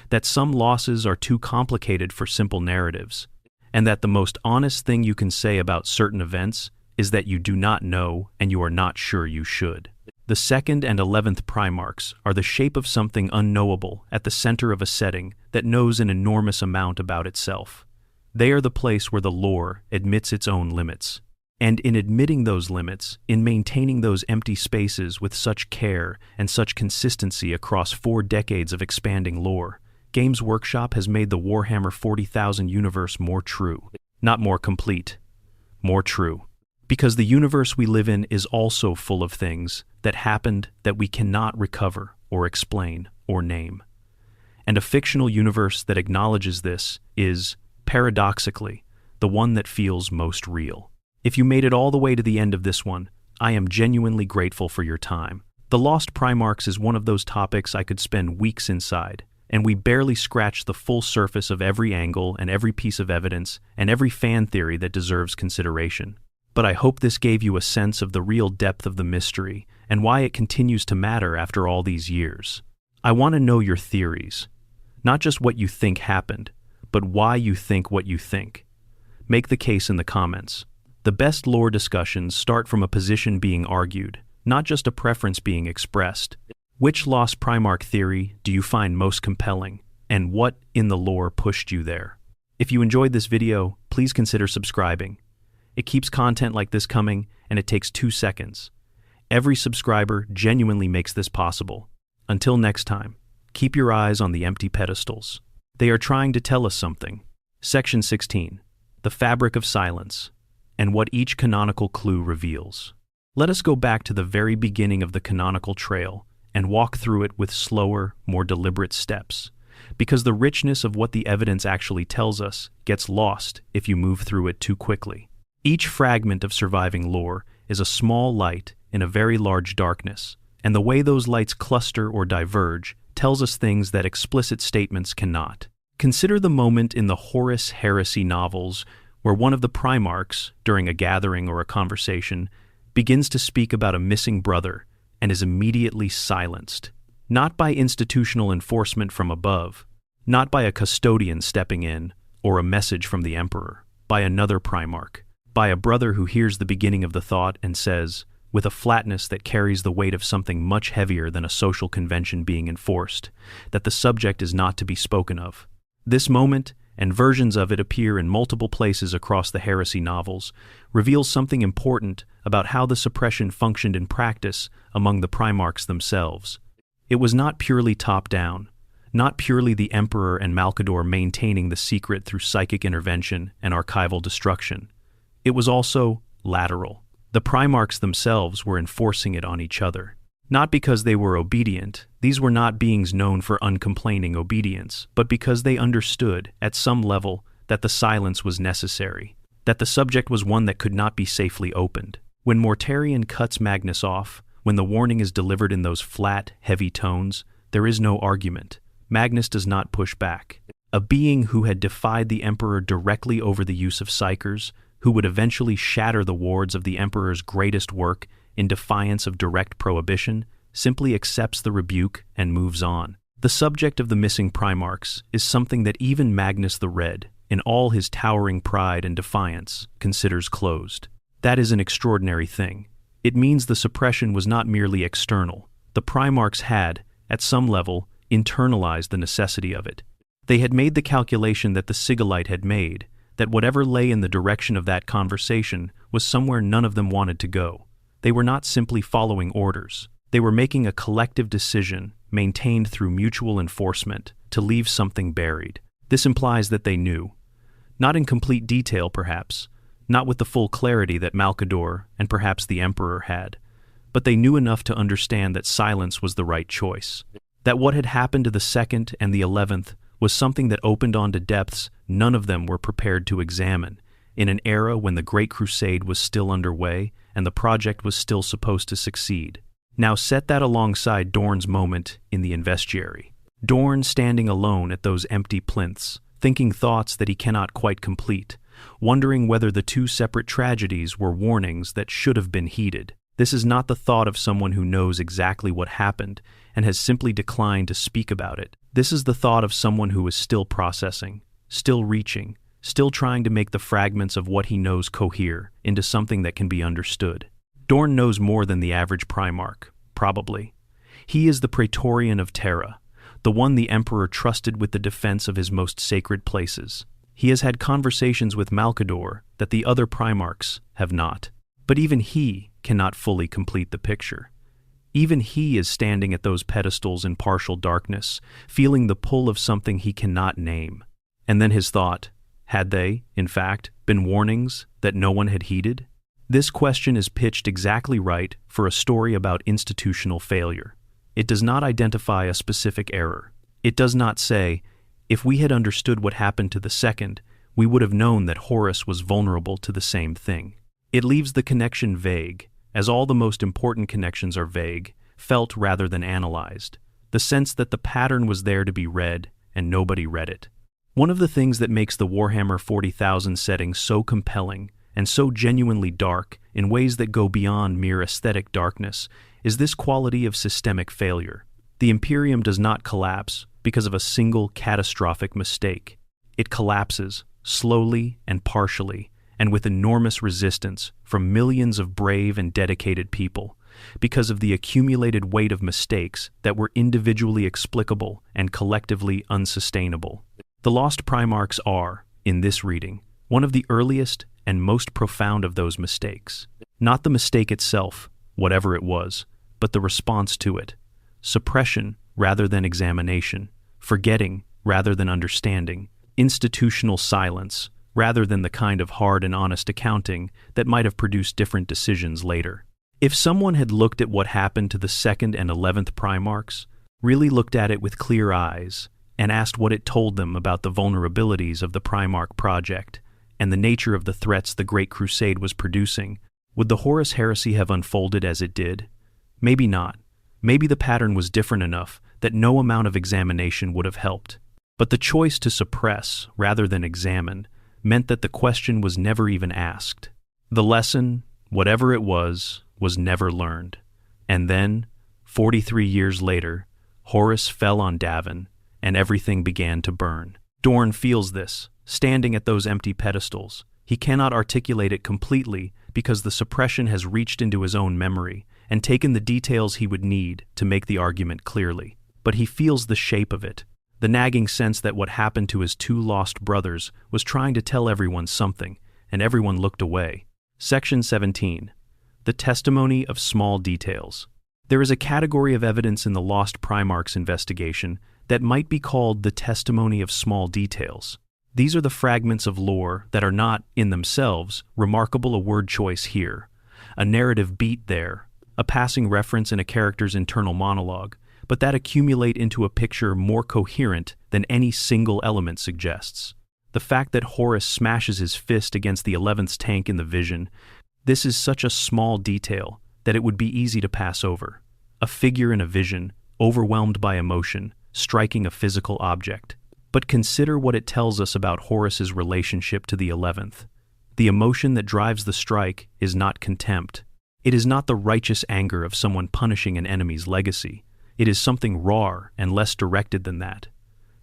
that some losses are too complicated for simple narratives, and that the most honest thing you can say about certain events is that you do not know and you are not sure you should. The 2nd and 11th Primarchs are the shape of something unknowable at the center of a setting that knows an enormous amount about itself. They are the place where the lore admits its own limits. And in admitting those limits, in maintaining those empty spaces with such care and such consistency across 4 decades of expanding lore, Games Workshop has made the Warhammer 40,000 universe more true. Not more complete, more true. Because the universe we live in is also full of things that happened that we cannot recover or explain or name. And a fictional universe that acknowledges this is, paradoxically, the one that feels most real. If you made it all the way to the end of this one, I am genuinely grateful for your time. The Lost Primarchs is one of those topics I could spend weeks inside, and we barely scratch the full surface of every angle and every piece of evidence and every fan theory that deserves consideration. But I hope this gave you a sense of the real depth of the mystery and why it continues to matter after all these years. I want to know your theories, not just what you think happened, but why you think what you think. Make the case in the comments. The best lore discussions start from a position being argued, not just a preference being expressed. Which Lost Primarch theory do you find most compelling, and what in the lore pushed you there? If you enjoyed this video, please consider subscribing. It keeps content like this coming, and it takes 2 seconds. Every subscriber genuinely makes this possible. Until next time, keep your eyes on the empty pedestals. They are trying to tell us something. Section 16, The Fabric of Silence, and what each canonical clue reveals. Let us go back to the very beginning of the canonical trail and walk through it with slower, more deliberate steps, because the richness of what the evidence actually tells us gets lost if you move through it too quickly. Each fragment of surviving lore is a small light in a very large darkness, and the way those lights cluster or diverge tells us things that explicit statements cannot. Consider the moment in the Horus Heresy novels where one of the Primarchs, during a gathering or a conversation, begins to speak about a missing brother and is immediately silenced, not by institutional enforcement from above, not by a custodian stepping in or a message from the Emperor, by another Primarch, by a brother who hears the beginning of the thought and says, with a flatness that carries the weight of something much heavier than a social convention being enforced, that the subject is not to be spoken of. This moment, and versions of it appear in multiple places across the Heresy novels, reveals something important about how the suppression functioned in practice among the Primarchs themselves. It was not purely top-down, not purely the Emperor and Malcador maintaining the secret through psychic intervention and archival destruction. It was also lateral. The Primarchs themselves were enforcing it on each other. Not because they were obedient, these were not beings known for uncomplaining obedience, but because they understood, at some level, that the silence was necessary, that the subject was one that could not be safely opened. When Mortarion cuts Magnus off, when the warning is delivered in those flat, heavy tones, there is no argument. Magnus does not push back. A being who had defied the Emperor directly over the use of psychers, who would eventually shatter the wards of the Emperor's greatest work in defiance of direct prohibition, simply accepts the rebuke and moves on. The subject of the missing Primarchs is something that even Magnus the Red, in all his towering pride and defiance, considers closed. That is an extraordinary thing. It means the suppression was not merely external. The Primarchs had, at some level, internalized the necessity of it. They had made the calculation that the Sigillite had made, that whatever lay in the direction of that conversation was somewhere none of them wanted to go. They were not simply following orders. They were making a collective decision, maintained through mutual enforcement, to leave something buried. This implies that they knew. Not in complete detail, perhaps, not with the full clarity that Malcador and perhaps the Emperor had, but they knew enough to understand that silence was the right choice. That what had happened to the 2nd and the 11th was something that opened onto depths none of them were prepared to examine, in an era when the Great Crusade was still underway and the project was still supposed to succeed. Now set that alongside Dorn's moment in the Investiary. Dorn standing alone at those empty plinths, thinking thoughts that he cannot quite complete, wondering whether the two separate tragedies were warnings that should have been heeded. This is not the thought of someone who knows exactly what happened and has simply declined to speak about it. This is the thought of someone who is still processing, still reaching, still trying to make the fragments of what he knows cohere into something that can be understood. Dorn knows more than the average Primarch, probably. He is the Praetorian of Terra, the one the Emperor trusted with the defense of his most sacred places. He has had conversations with Malcador that the other Primarchs have not. But even he cannot fully complete the picture. Even he is standing at those pedestals in partial darkness, feeling the pull of something he cannot name. And then his thought, had they, in fact, been warnings that no one had heeded? This question is pitched exactly right for a story about institutional failure. It does not identify a specific error. It does not say, if we had understood what happened to the second, we would have known that Horus was vulnerable to the same thing. It leaves the connection vague, as all the most important connections are vague, felt rather than analyzed. The sense that the pattern was there to be read, and nobody read it. One of the things that makes the Warhammer 40,000 setting so compelling and so genuinely dark in ways that go beyond mere aesthetic darkness is this quality of systemic failure. The Imperium does not collapse because of a single catastrophic mistake. It collapses, slowly and partially, and with enormous resistance from millions of brave and dedicated people, because of the accumulated weight of mistakes that were individually explicable and collectively unsustainable. The Lost Primarchs are, in this reading, one of the earliest and most profound of those mistakes. Not the mistake itself, whatever it was, but the response to it. Suppression rather than examination, forgetting rather than understanding, institutional silence rather than the kind of hard and honest accounting that might have produced different decisions later. If someone had looked at what happened to the 2nd and 11th Primarchs, really looked at it with clear eyes, and asked what it told them about the vulnerabilities of the Primarch project and the nature of the threats the Great Crusade was producing, would the Horus heresy have unfolded as it did? Maybe not. Maybe the pattern was different enough that no amount of examination would have helped. But the choice to suppress rather than examine meant that the question was never even asked. The lesson, whatever it was never learned. And then, 43 years later, Horus fell on Davin, and everything began to burn. Dorn feels this, standing at those empty pedestals. He cannot articulate it completely because the suppression has reached into his own memory and taken the details he would need to make the argument clearly. But he feels the shape of it, the nagging sense that what happened to his two lost brothers was trying to tell everyone something, and everyone looked away. Section 17. The Testimony of Small Details. There is a category of evidence in the Lost Primarchs investigation that might be called the testimony of small details. These are the fragments of lore that are not, in themselves, remarkable a word choice here, a narrative beat there, a passing reference in a character's internal monologue, but that accumulate into a picture more coherent than any single element suggests. The fact that Horus smashes his fist against the 11th's tank in the vision, this is such a small detail that it would be easy to pass over. A figure in a vision, overwhelmed by emotion, striking a physical object. But consider what it tells us about Horus's relationship to the 11th. The emotion that drives the strike is not contempt. It is not the righteous anger of someone punishing an enemy's legacy. It is something rawer and less directed than that.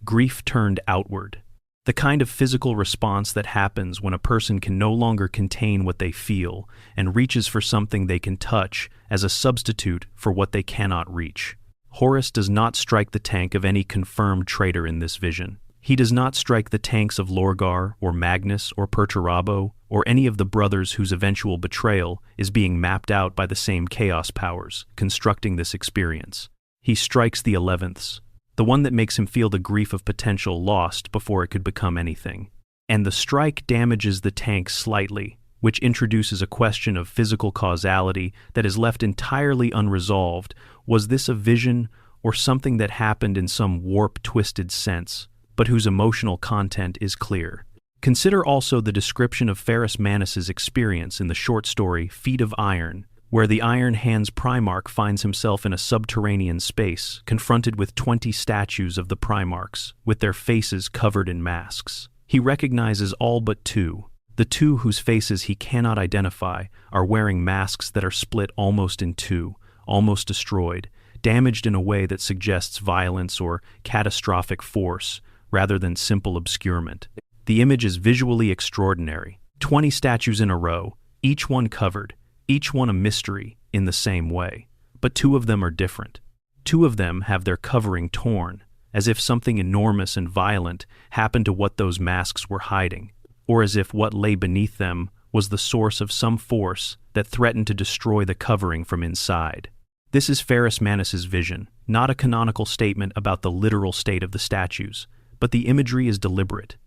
Grief turned outward. The kind of physical response that happens when a person can no longer contain what they feel and reaches for something they can touch as a substitute for what they cannot reach. Horus does not strike the tank of any confirmed traitor in this vision. He does not strike the tanks of Lorgar or Magnus or Perturabo or any of the brothers whose eventual betrayal is being mapped out by the same chaos powers constructing this experience. He strikes the 11th's, the one that makes him feel the grief of potential lost before it could become anything. And the strike damages the tank slightly, which introduces a question of physical causality that is left entirely unresolved. Was this a vision or something that happened in some warp-twisted sense, but whose emotional content is clear? Consider also the description of Ferrus Manus's experience in the short story Feet of Iron, where the Iron Hands Primarch finds himself in a subterranean space, confronted with 20 statues of the Primarchs, with their faces covered in masks. He recognizes all but two, The two whose faces he cannot identify are wearing masks that are split almost in two, almost destroyed, damaged in a way that suggests violence or catastrophic force rather than simple obscurement. The image is visually extraordinary. 20 statues in a row, each one covered, each one a mystery in the same way. But two of them are different. Two of them have their covering torn, as if something enormous and violent happened to what those masks were hiding, or as if what lay beneath them was the source of some force that threatened to destroy the covering from inside. This is Ferrus Manus's vision, not a canonical statement about the literal state of the statues, but the imagery is deliberate.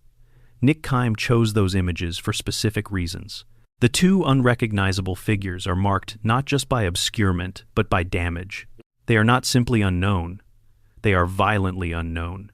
Nick Kime chose those images for specific reasons. The two unrecognizable figures are marked not just by obscurement, but by damage. They are not simply unknown. They are violently unknown.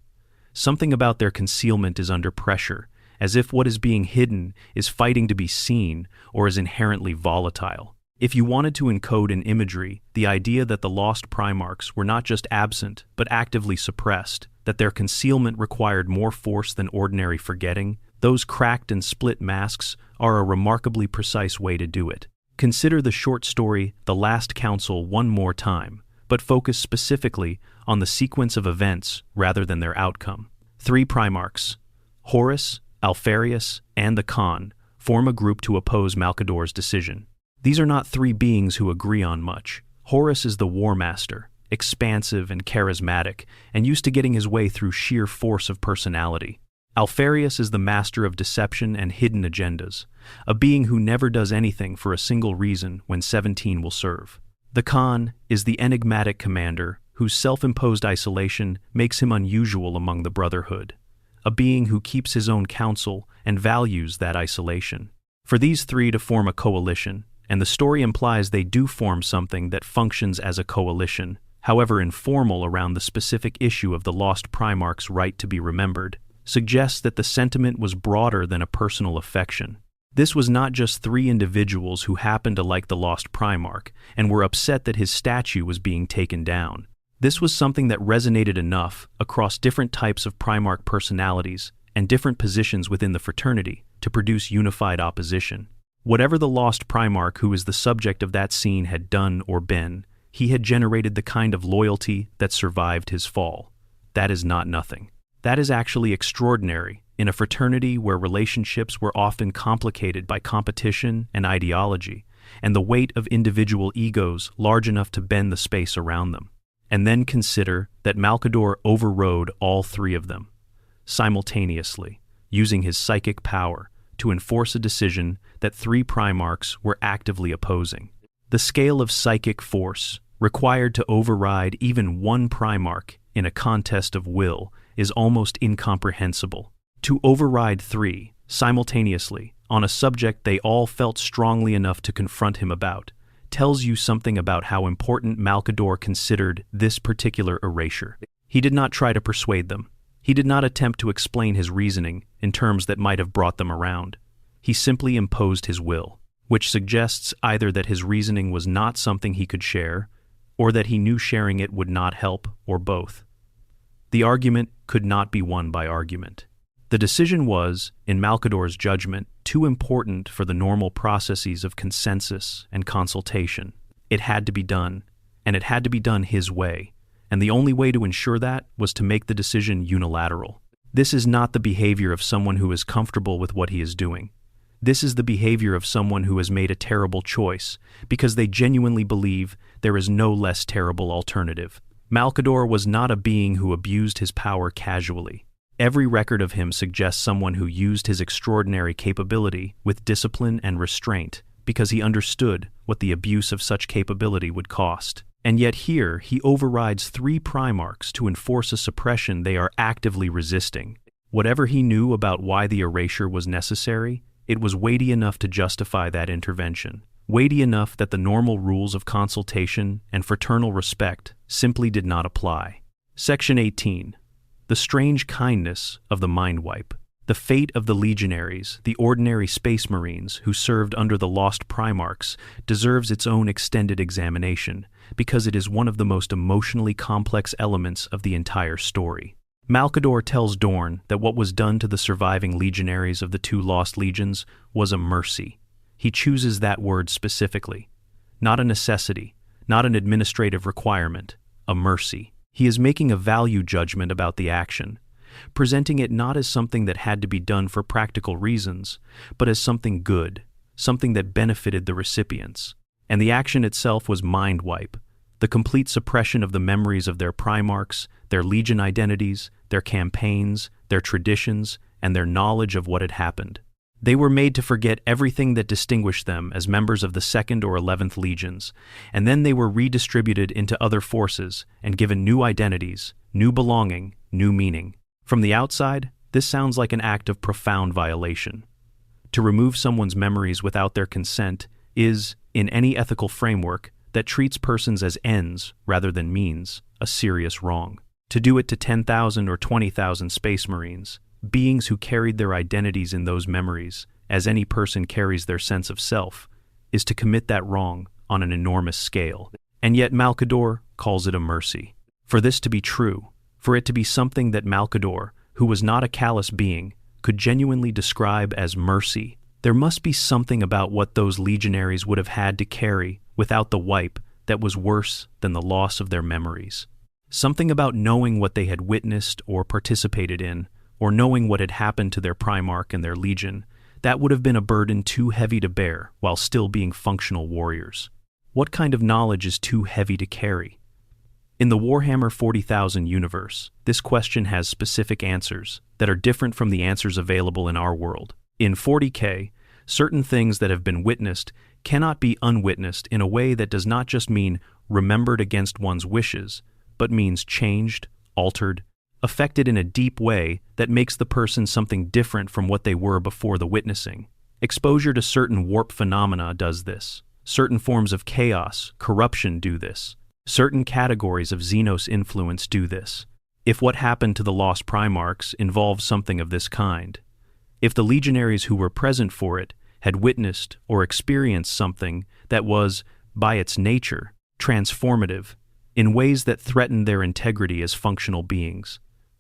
Something about their concealment is under pressure, as if what is being hidden is fighting to be seen or is inherently volatile. If you wanted to encode in imagery the idea that the lost Primarchs were not just absent, but actively suppressed, that their concealment required more force than ordinary forgetting, those cracked and split masks are a remarkably precise way to do it. Consider the short story The Last Council one more time, but focus specifically on the sequence of events rather than their outcome. 3 Primarchs, Horus, Alfarius, and the Khan, form a group to oppose Malcador's decision. These are not 3 beings who agree on much. Horus is the War Master, expansive and charismatic, and used to getting his way through sheer force of personality. Alfarius is the master of deception and hidden agendas, a being who never does anything for a single reason when 17 will serve. The Khan is the enigmatic commander whose self-imposed isolation makes him unusual among the Brotherhood, a being who keeps his own counsel and values that isolation. For these 3 to form a coalition, and the story implies they do form something that functions as a coalition, however informal around the specific issue of the lost Primarch's right to be remembered, suggests that the sentiment was broader than a personal affection. This was not just 3 individuals who happened to like the lost Primarch and were upset that his statue was being taken down. This was something that resonated enough across different types of Primarch personalities and different positions within the fraternity to produce unified opposition. Whatever the lost Primarch who is the subject of that scene had done or been, he had generated the kind of loyalty that survived his fall. That is not nothing. That is actually extraordinary in a fraternity where relationships were often complicated by competition and ideology, and the weight of individual egos large enough to bend the space around them. And then consider that Malcador overrode all 3 of them, simultaneously, using his psychic power to enforce a decision that 3 Primarchs were actively opposing. The scale of psychic force required to override even one Primarch in a contest of will is almost incomprehensible. To override 3 simultaneously on a subject they all felt strongly enough to confront him about tells you something about how important Malcador considered this particular erasure. He did not try to persuade them. He did not attempt to explain his reasoning in terms that might have brought them around. He simply imposed his will, which suggests either that his reasoning was not something he could share, or that he knew sharing it would not help, or both. The argument could not be won by argument. The decision was, in Malcador's judgment, too important for the normal processes of consensus and consultation. It had to be done, and it had to be done his way, and the only way to ensure that was to make the decision unilateral. This is not the behavior of someone who is comfortable with what he is doing. This is the behavior of someone who has made a terrible choice because they genuinely believe there is no less terrible alternative. Malcador was not a being who abused his power casually. Every record of him suggests someone who used his extraordinary capability with discipline and restraint because he understood what the abuse of such capability would cost. And yet here he overrides 3 Primarchs to enforce a suppression they are actively resisting. Whatever he knew about why the erasure was necessary, it was weighty enough to justify that intervention. Weighty enough that the normal rules of consultation and fraternal respect simply did not apply. Section 18. The strange kindness of the mind wipe. The fate of the legionaries, the ordinary space marines who served under the lost Primarchs, deserves its own extended examination because it is one of the most emotionally complex elements of the entire story. Malcador tells Dorn that what was done to the surviving legionaries of the two lost legions was a mercy. He chooses that word specifically. Not a necessity, not an administrative requirement, a mercy. He is making a value judgment about the action, presenting it not as something that had to be done for practical reasons, but as something good, something that benefited the recipients. And the action itself was mind wipe, the complete suppression of the memories of their Primarchs, their legion identities, their campaigns, their traditions, and their knowledge of what had happened. They were made to forget everything that distinguished them as members of the 2nd or 11th Legions, and then they were redistributed into other forces and given new identities, new belonging, new meaning. From the outside, this sounds like an act of profound violation. To remove someone's memories without their consent is, in any ethical framework that treats persons as ends rather than means, a serious wrong. To do it to 10,000 or 20,000 Space Marines, beings who carried their identities in those memories, as any person carries their sense of self, is to commit that wrong on an enormous scale. And yet Malcador calls it a mercy. For this to be true, for it to be something that Malcador, who was not a callous being, could genuinely describe as mercy, there must be something about what those legionaries would have had to carry without the wipe that was worse than the loss of their memories. Something about knowing what they had witnessed or participated in, or knowing what had happened to their Primarch and their legion, that would have been a burden too heavy to bear while still being functional warriors. What kind of knowledge is too heavy to carry? In the Warhammer 40,000 universe, this question has specific answers that are different from the answers available in our world. In 40K, certain things that have been witnessed cannot be unwitnessed in a way that does not just mean remembered against one's wishes, but means changed, altered, affected in a deep way that makes the person something different from what they were before the witnessing. Exposure to certain warp phenomena does this. Certain forms of chaos, corruption do this. Certain categories of Xenos influence do this. If what happened to the lost Primarchs involves something of this kind, if the legionaries who were present for it had witnessed or experienced something that was, by its nature, transformative, in ways that threatened their integrity as functional beings,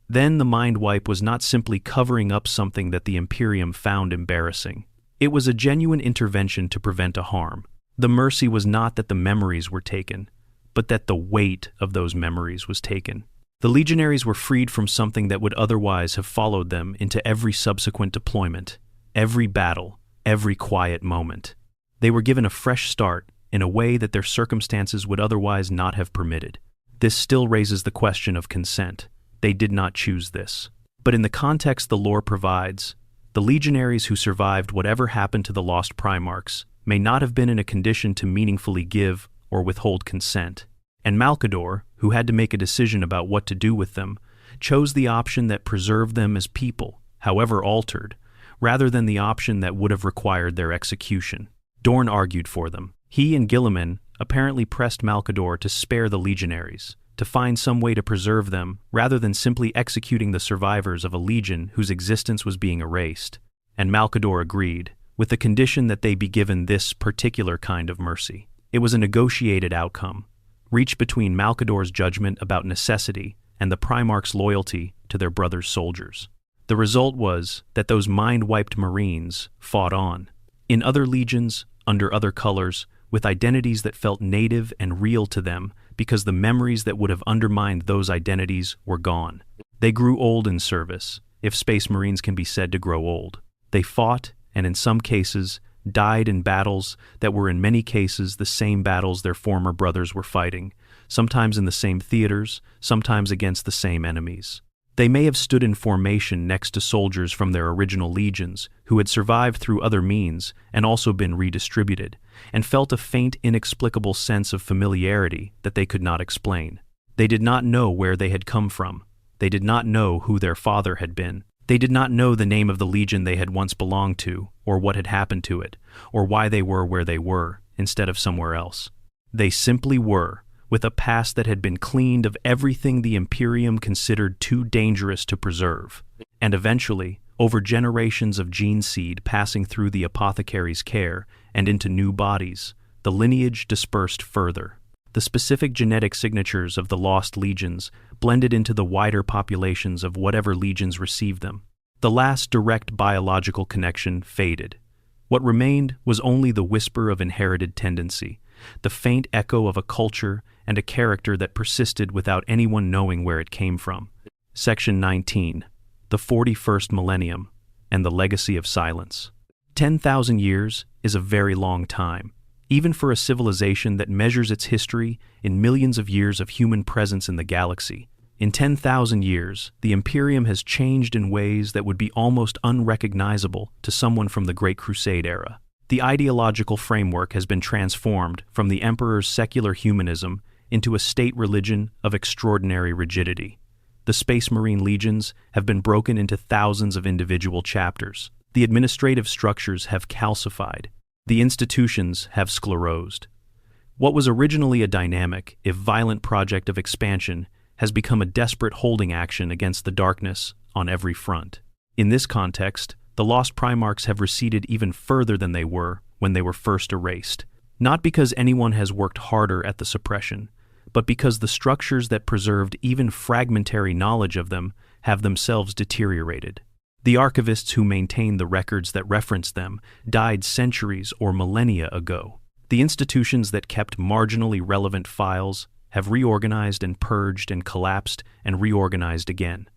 then the mind wipe was not simply covering up something that the Imperium found embarrassing. It was a genuine intervention to prevent a harm. The mercy was not that the memories were taken, but that the weight of those memories was taken. The legionaries were freed from something that would otherwise have followed them into every subsequent deployment, every battle, every quiet moment. They were given a fresh start in a way that their circumstances would otherwise not have permitted. This still raises the question of consent. They did not choose this. But in the context the lore provides, the legionaries who survived whatever happened to the lost Primarchs may not have been in a condition to meaningfully give or withhold consent. And Malcador, who had to make a decision about what to do with them, chose the option that preserved them as people, however altered, rather than the option that would have required their execution. Dorn argued for them. He and Guilliman apparently pressed Malcador to spare the legionaries, to find some way to preserve them rather than simply executing the survivors of a legion whose existence was being erased. And Malcador agreed, with the condition that they be given this particular kind of mercy. It was a negotiated outcome, reached between Malcador's judgment about necessity and the Primarch's loyalty to their brother's soldiers. The result was that those mind-wiped Marines fought on, in other legions, under other colors, with identities that felt native and real to them because the memories that would have undermined those identities were gone. They grew old in service, if Space Marines can be said to grow old. They fought, and in some cases, died in battles that were in many cases the same battles their former brothers were fighting, sometimes in the same theaters, sometimes against the same enemies. They may have stood in formation next to soldiers from their original legions who had survived through other means and also been redistributed, and felt a faint, inexplicable sense of familiarity that they could not explain. They did not know where they had come from. They did not know who their father had been. They did not know the name of the legion they had once belonged to, or what had happened to it, or why they were where they were, instead of somewhere else. They simply were, with a past that had been cleaned of everything the Imperium considered too dangerous to preserve. And eventually, over generations of gene seed passing through the apothecary's care and into new bodies, the lineage dispersed further. The specific genetic signatures of the lost legions blended into the wider populations of whatever legions received them. The last direct biological connection faded. What remained was only the whisper of inherited tendency, the faint echo of a culture and a character that persisted without anyone knowing where it came from. Section 19. The 41st Millennium and the Legacy of Silence. 10,000 years is a very long time, even for a civilization that measures its history in millions of years of human presence in the galaxy. In 10,000 years, the Imperium has changed in ways that would be almost unrecognizable to someone from the Great Crusade era. The ideological framework has been transformed from the Emperor's secular humanism into a state religion of extraordinary rigidity. The Space Marine legions have been broken into thousands of individual chapters. The administrative structures have calcified. The institutions have sclerosed. What was originally a dynamic, if violent project of expansion has become a desperate holding action against the darkness on every front. In this context, the lost Primarchs have receded even further than they were when they were first erased, not because anyone has worked harder at the suppression, but because the structures that preserved even fragmentary knowledge of them have themselves deteriorated. The archivists who maintained the records that referenced them died centuries or millennia ago. The institutions that kept marginally relevant files have reorganized and purged and collapsed and reorganized again.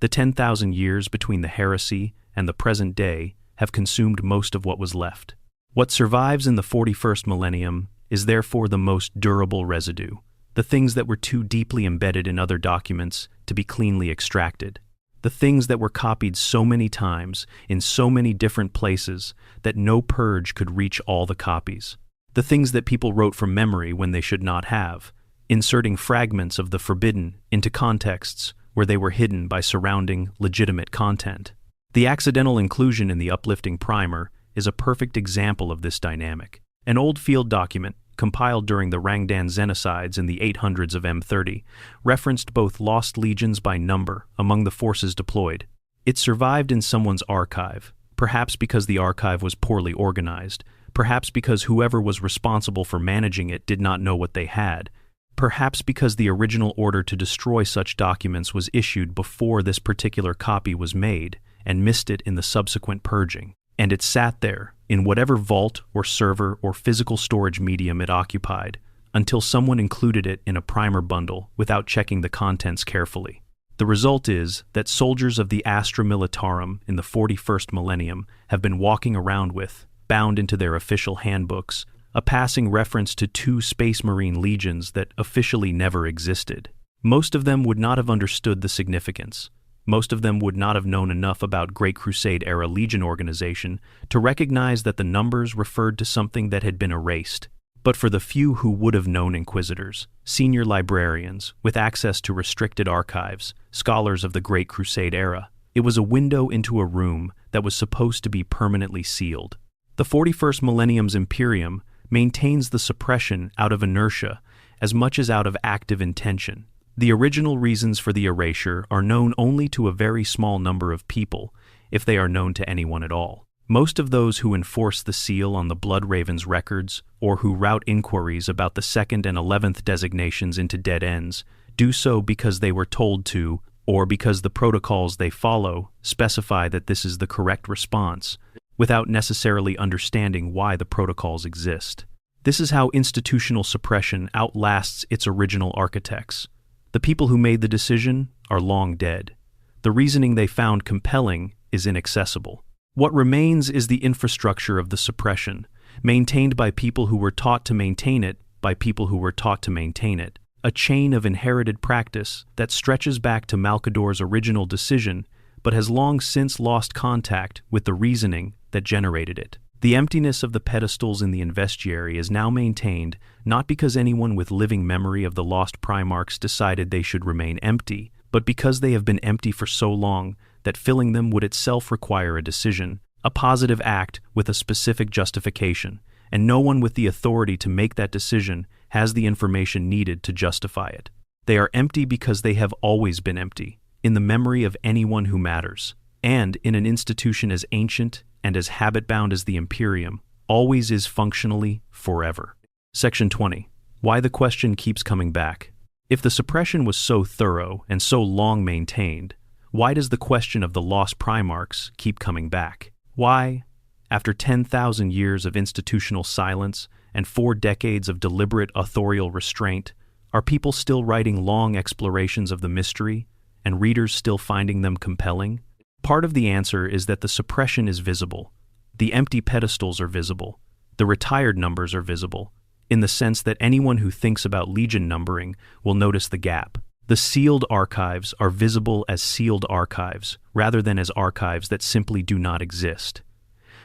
The 10,000 years between the heresy and the present day have consumed most of what was left. What survives in the 41st millennium is therefore the most durable residue, the things that were too deeply embedded in other documents to be cleanly extracted, the things that were copied so many times in so many different places that no purge could reach all the copies, the things that people wrote from memory when they should not have, inserting fragments of the forbidden into contexts where they were hidden by surrounding legitimate content. The accidental inclusion in the uplifting primer is a perfect example of this dynamic. An old field document, compiled during the Rangdan genocides in the 800s of M30, referenced both lost legions by number among the forces deployed. It survived in someone's archive, perhaps because the archive was poorly organized, perhaps because whoever was responsible for managing it did not know what they had, perhaps because the original order to destroy such documents was issued before this particular copy was made and missed it in the subsequent purging. And it sat there, in whatever vault or server or physical storage medium it occupied, until someone included it in a primer bundle without checking the contents carefully. The result is that soldiers of the Astra Militarum in the 41st millennium have been walking around with, bound into their official handbooks, a passing reference to 2 Space Marine legions that officially never existed. Most of them would not have understood the significance. Most of them would not have known enough about Great Crusade-era Legion organization to recognize that the numbers referred to something that had been erased. But for the few who would have known inquisitors, senior librarians with access to restricted archives, scholars of the Great Crusade era, it was a window into a room that was supposed to be permanently sealed. The 41st Millennium's Imperium maintains the suppression out of inertia as much as out of active intention. The original reasons for the erasure are known only to a very small number of people, if they are known to anyone at all. Most of those who enforce the seal on the Bloodraven's records, or who route inquiries about the 2nd and 11th designations into dead ends, do so because they were told to, or because the protocols they follow specify that this is the correct response, without necessarily understanding why the protocols exist. This is how institutional suppression outlasts its original architects. The people who made the decision are long dead. The reasoning they found compelling is inaccessible. What remains is the infrastructure of the suppression, maintained by people who were taught to maintain it by people who were taught to maintain it, a chain of inherited practice that stretches back to Malkador's original decision but has long since lost contact with the reasoning that generated it. The emptiness of the pedestals in the investiary is now maintained not because anyone with living memory of the lost Primarchs decided they should remain empty, but because they have been empty for so long that filling them would itself require a decision, a positive act with a specific justification, and no one with the authority to make that decision has the information needed to justify it. They are empty because they have always been empty, in the memory of anyone who matters, and in an institution as ancient and as habit-bound as the Imperium, always is functionally forever. Section 20. Why the question keeps coming back. If the suppression was so thorough and so long maintained, why does the question of the lost Primarchs keep coming back? Why, after 10,000 years of institutional silence and 4 decades of deliberate authorial restraint, are people still writing long explorations of the mystery, and readers still finding them compelling? Part of the answer is that the suppression is visible. The empty pedestals are visible. The retired numbers are visible, in the sense that anyone who thinks about legion numbering will notice the gap. The sealed archives are visible as sealed archives, rather than as archives that simply do not exist.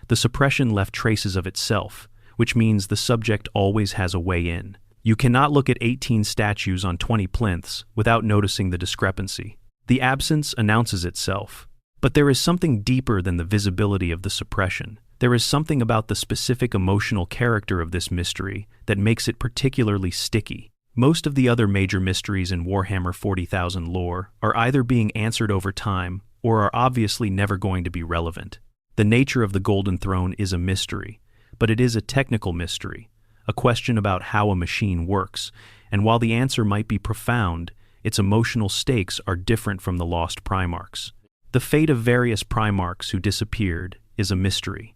The suppression left traces of itself, which means the subject always has a way in. You cannot look at 18 statues on 20 plinths without noticing the discrepancy. The absence announces itself. But there is something deeper than the visibility of the suppression. There is something about the specific emotional character of this mystery that makes it particularly sticky. Most of the other major mysteries in Warhammer 40,000 lore are either being answered over time or are obviously never going to be relevant. The nature of the Golden Throne is a mystery, but it is a technical mystery, a question about how a machine works, and while the answer might be profound, its emotional stakes are different from the lost Primarchs. The fate of various Primarchs who disappeared is a mystery,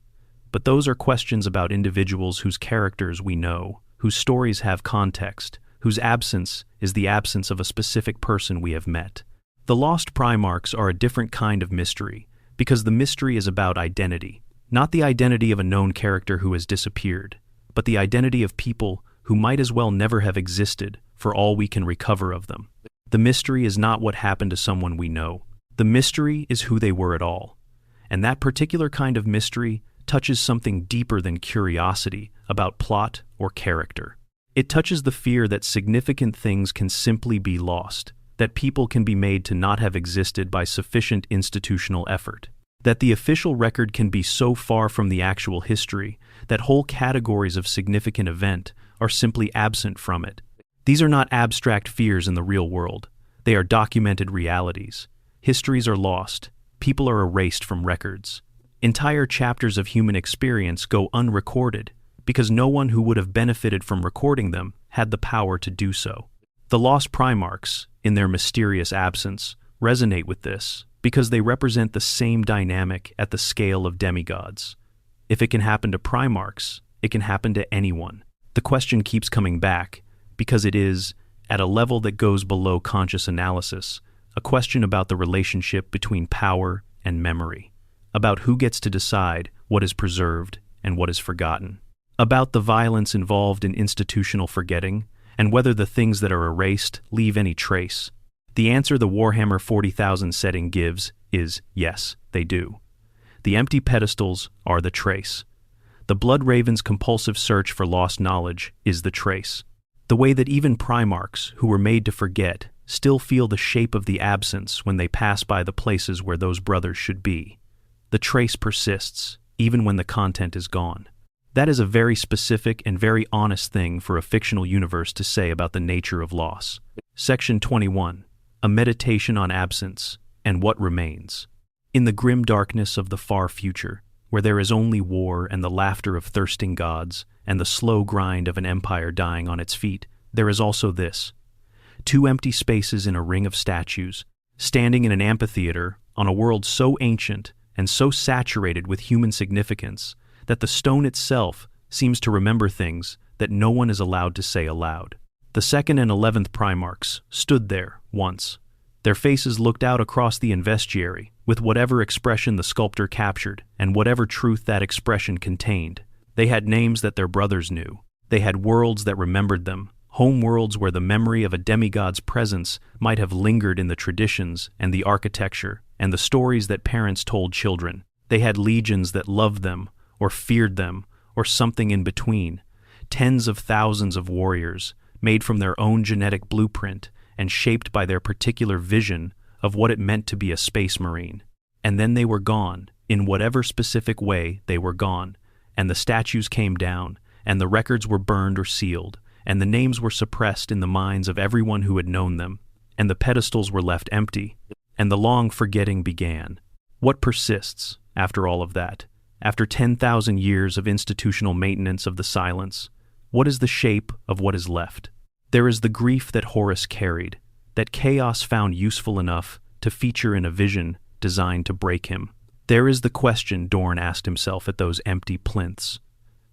but those are questions about individuals whose characters we know, whose stories have context, whose absence is the absence of a specific person we have met. The lost Primarchs are a different kind of mystery, because the mystery is about identity, not the identity of a known character who has disappeared, but the identity of people who might as well never have existed for all we can recover of them. The mystery is not what happened to someone we know. The mystery is who they were at all, and that particular kind of mystery touches something deeper than curiosity about plot or character. It touches the fear that significant things can simply be lost, that people can be made to not have existed by sufficient institutional effort, that the official record can be so far from the actual history that whole categories of significant event are simply absent from it. These are not abstract fears in the real world. They are documented realities. Histories are lost. People are erased from records. Entire chapters of human experience go unrecorded because no one who would have benefited from recording them had the power to do so. The lost Primarchs, in their mysterious absence, resonate with this because they represent the same dynamic at the scale of demigods. If it can happen to Primarchs, it can happen to anyone. The question keeps coming back because it is, at a level that goes below conscious analysis, a question about the relationship between power and memory, about who gets to decide what is preserved and what is forgotten, about the violence involved in institutional forgetting, and whether the things that are erased leave any trace. The answer the Warhammer 40,000 setting gives is yes, they do. The empty pedestals are the trace. The Blood Raven's compulsive search for lost knowledge is the trace. The way that even Primarchs, who were made to forget, still feel the shape of the absence when they pass by the places where those brothers should be. The trace persists, even when the content is gone. That is a very specific and very honest thing for a fictional universe to say about the nature of loss. Section 21. A meditation on absence and what remains. In the grim darkness of the far future, where there is only war and the laughter of thirsting gods and the slow grind of an empire dying on its feet, there is also this. 2 empty spaces in a ring of statues, standing in an amphitheater on a world so ancient and so saturated with human significance that the stone itself seems to remember things that no one is allowed to say aloud. The 2nd and 11th Primarchs stood there once. Their faces looked out across the investiary with whatever expression the sculptor captured and whatever truth that expression contained. They had names that their brothers knew. They had worlds that remembered them, home worlds where the memory of a demigod's presence might have lingered in the traditions and the architecture and the stories that parents told children. They had legions that loved them, or feared them, or something in between. Tens of thousands of warriors, made from their own genetic blueprint and shaped by their particular vision of what it meant to be a space marine. And then they were gone, in whatever specific way they were gone, and the statues came down, and the records were burned or sealed, and the names were suppressed in the minds of everyone who had known them, and the pedestals were left empty, and the long forgetting began. What persists, after all of that? After 10,000 years of institutional maintenance of the silence, what is the shape of what is left? There is the grief that Horus carried, that chaos found useful enough to feature in a vision designed to break him. There is the question Dorn asked himself at those empty plinths.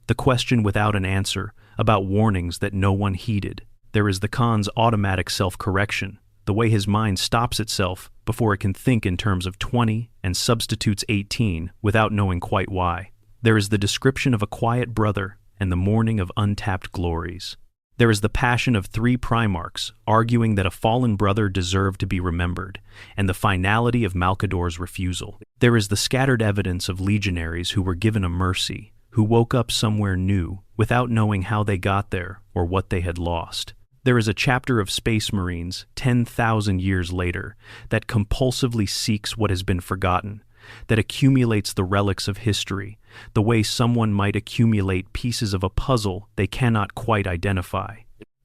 The question without an answer, about warnings that no one heeded. There is the Khan's automatic self-correction, the way his mind stops itself before it can think in terms of 20 and substitutes 18 without knowing quite why. There is the description of a quiet brother and the mourning of untapped glories. There is the passion of 3 Primarchs arguing that a fallen brother deserved to be remembered, and the finality of Malkador's refusal. There is the scattered evidence of legionaries who were given a mercy, who woke up somewhere new without knowing how they got there or what they had lost. There is a chapter of Space Marines 10,000 years later that compulsively seeks what has been forgotten, that accumulates the relics of history, the way someone might accumulate pieces of a puzzle they cannot quite identify,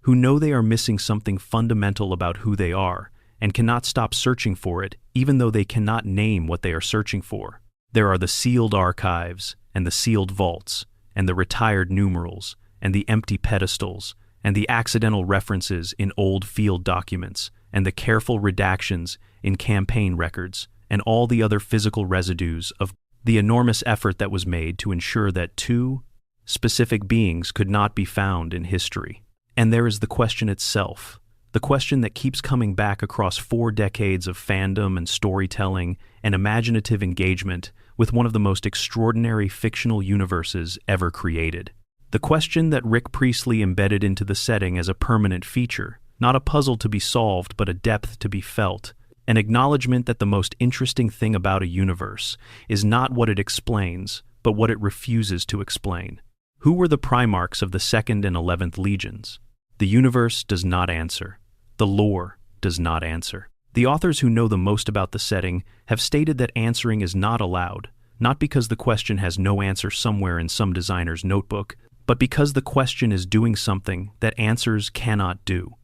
who know they are missing something fundamental about who they are and cannot stop searching for it even though they cannot name what they are searching for. There are the sealed archives and the sealed vaults and the retired numerals and the empty pedestals and the accidental references in old field documents and the careful redactions in campaign records and all the other physical residues of the enormous effort that was made to ensure that 2 specific beings could not be found in history. And there is the question itself, the question that keeps coming back across 4 decades of fandom and storytelling and imaginative engagement with one of the most extraordinary fictional universes ever created. The question that Rick Priestley embedded into the setting as a permanent feature, not a puzzle to be solved but a depth to be felt, an acknowledgement that the most interesting thing about a universe is not what it explains, but what it refuses to explain. Who were the Primarchs of the 2nd and 11th Legions? The universe does not answer. The lore does not answer. The authors who know the most about the setting have stated that answering is not allowed, not because the question has no answer somewhere in some designer's notebook, but because the question is doing something that answers cannot do.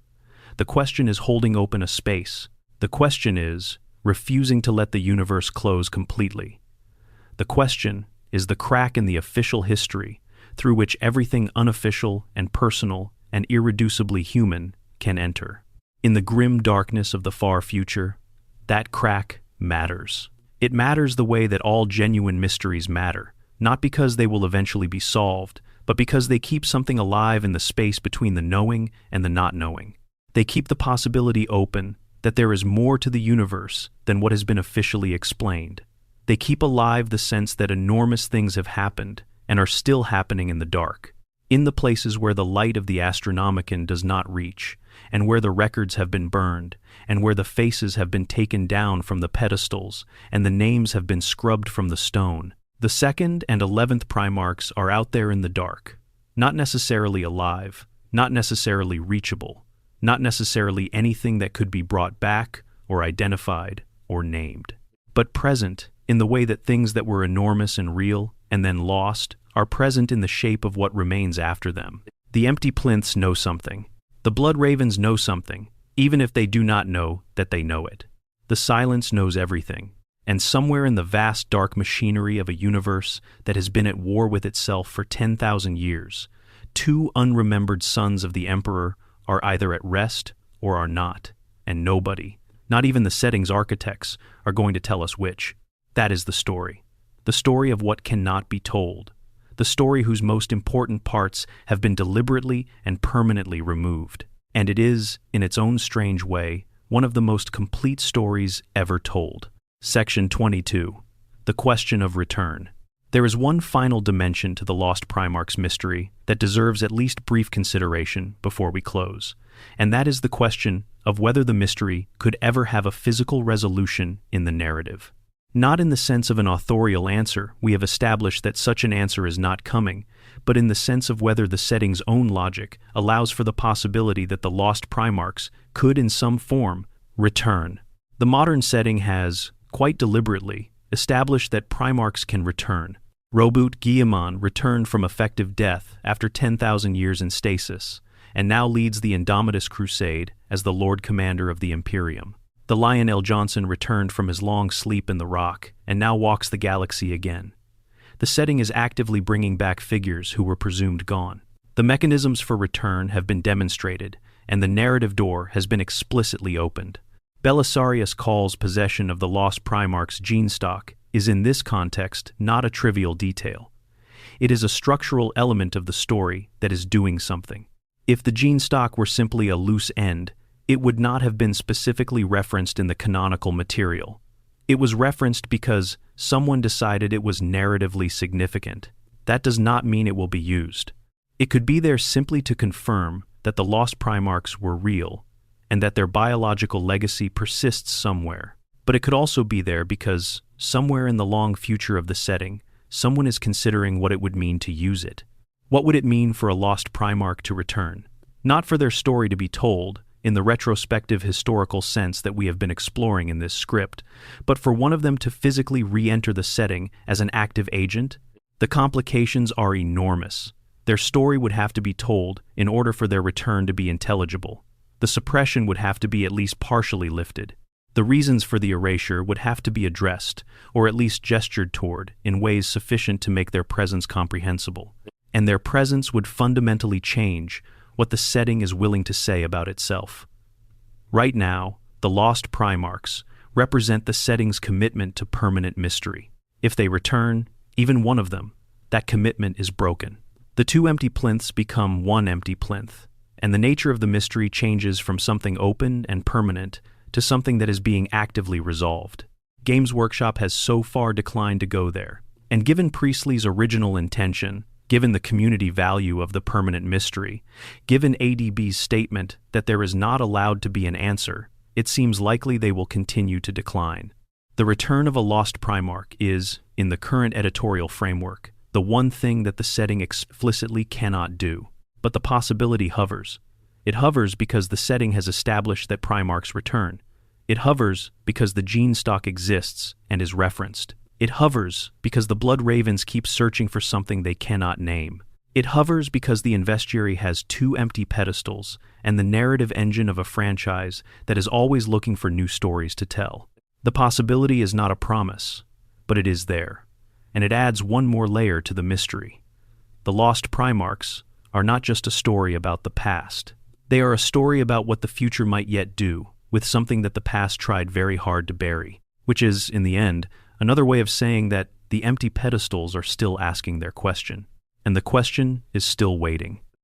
The question is holding open a space. The question is refusing to let the universe close completely. The question is the crack in the official history through which everything unofficial and personal and irreducibly human can enter. In the grim darkness of the far future, that crack matters. It matters the way that all genuine mysteries matter, not because they will eventually be solved, but because they keep something alive in the space between the knowing and the not knowing. They keep the possibility open that there is more to the universe than what has been officially explained. They keep alive the sense that enormous things have happened and are still happening in the dark, in the places where the light of the Astronomicon does not reach, and where the records have been burned, and where the faces have been taken down from the pedestals, and the names have been scrubbed from the stone. The 2nd and 11th Primarchs are out there in the dark, not necessarily alive, not necessarily reachable, not necessarily anything that could be brought back or identified or named, but present in the way that things that were enormous and real and then lost are present in the shape of what remains after them. The empty plinths know something. The blood ravens know something, even if they do not know that they know it. The silence knows everything, and somewhere in the vast dark machinery of a universe that has been at war with itself for 10,000 years, 2 unremembered sons of the Emperor are either at rest or are not, and nobody, not even the setting's architects, are going to tell us which. That is the story of what cannot be told, the story whose most important parts have been deliberately and permanently removed. And it is, in its own strange way, one of the most complete stories ever told. Section 22. The question of return. There is one final dimension to the Lost Primarch's mystery that deserves at least brief consideration before we close, and that is the question of whether the mystery could ever have a physical resolution in the narrative. Not in the sense of an authorial answer, we have established that such an answer is not coming, but in the sense of whether the setting's own logic allows for the possibility that the Lost Primarchs could in some form return. The modern setting has, quite deliberately, established that Primarchs can return. Robert Guillemot returned from effective death after 10,000 years in stasis, and now leads the Indomitus Crusade as the Lord Commander of the Imperium. The Lionel Johnson returned from his long sleep in the rock, and now walks the galaxy again. The setting is actively bringing back figures who were presumed gone. The mechanisms for return have been demonstrated, and the narrative door has been explicitly opened. Belisarius calls possession of the lost Primarch's gene stock is in this context not a trivial detail. It is a structural element of the story that is doing something. If the gene stock were simply a loose end, it would not have been specifically referenced in the canonical material. It was referenced because someone decided it was narratively significant. That does not mean it will be used. It could be there simply to confirm that the lost Primarchs were real, and that their biological legacy persists somewhere. But it could also be there because, somewhere in the long future of the setting, someone is considering what it would mean to use it. What would it mean for a lost Primarch to return? Not for their story to be told, in the retrospective historical sense that we have been exploring in this script, but for one of them to physically re-enter the setting as an active agent. The complications are enormous. Their story would have to be told in order for their return to be intelligible. The suppression would have to be at least partially lifted. The reasons for the erasure would have to be addressed, or at least gestured toward, in ways sufficient to make their presence comprehensible. And their presence would fundamentally change what the setting is willing to say about itself. Right now, the lost Primarchs represent the setting's commitment to permanent mystery. If they return, even one of them, that commitment is broken. The two empty plinths become one empty plinth, and the nature of the mystery changes from something open and permanent to something that is being actively resolved. Games Workshop has so far declined to go there, and given Priestley's original intention, given the community value of the permanent mystery, given ADB's statement that there is not allowed to be an answer, it seems likely they will continue to decline. The return of a lost Primarch is, in the current editorial framework, the one thing that the setting explicitly cannot do. But the possibility hovers. It hovers because the setting has established that Primarchs return. It hovers because the gene stock exists and is referenced. It hovers because the Blood Ravens keep searching for something they cannot name. It hovers because the Investiary has two empty pedestals and the narrative engine of a franchise that is always looking for new stories to tell. The possibility is not a promise, but it is there, and it adds one more layer to the mystery. The Lost Primarchs are not just a story about the past. They are a story about what the future might yet do with something that the past tried very hard to bury, which is, in the end, another way of saying that the empty pedestals are still asking their question, and the question is still waiting.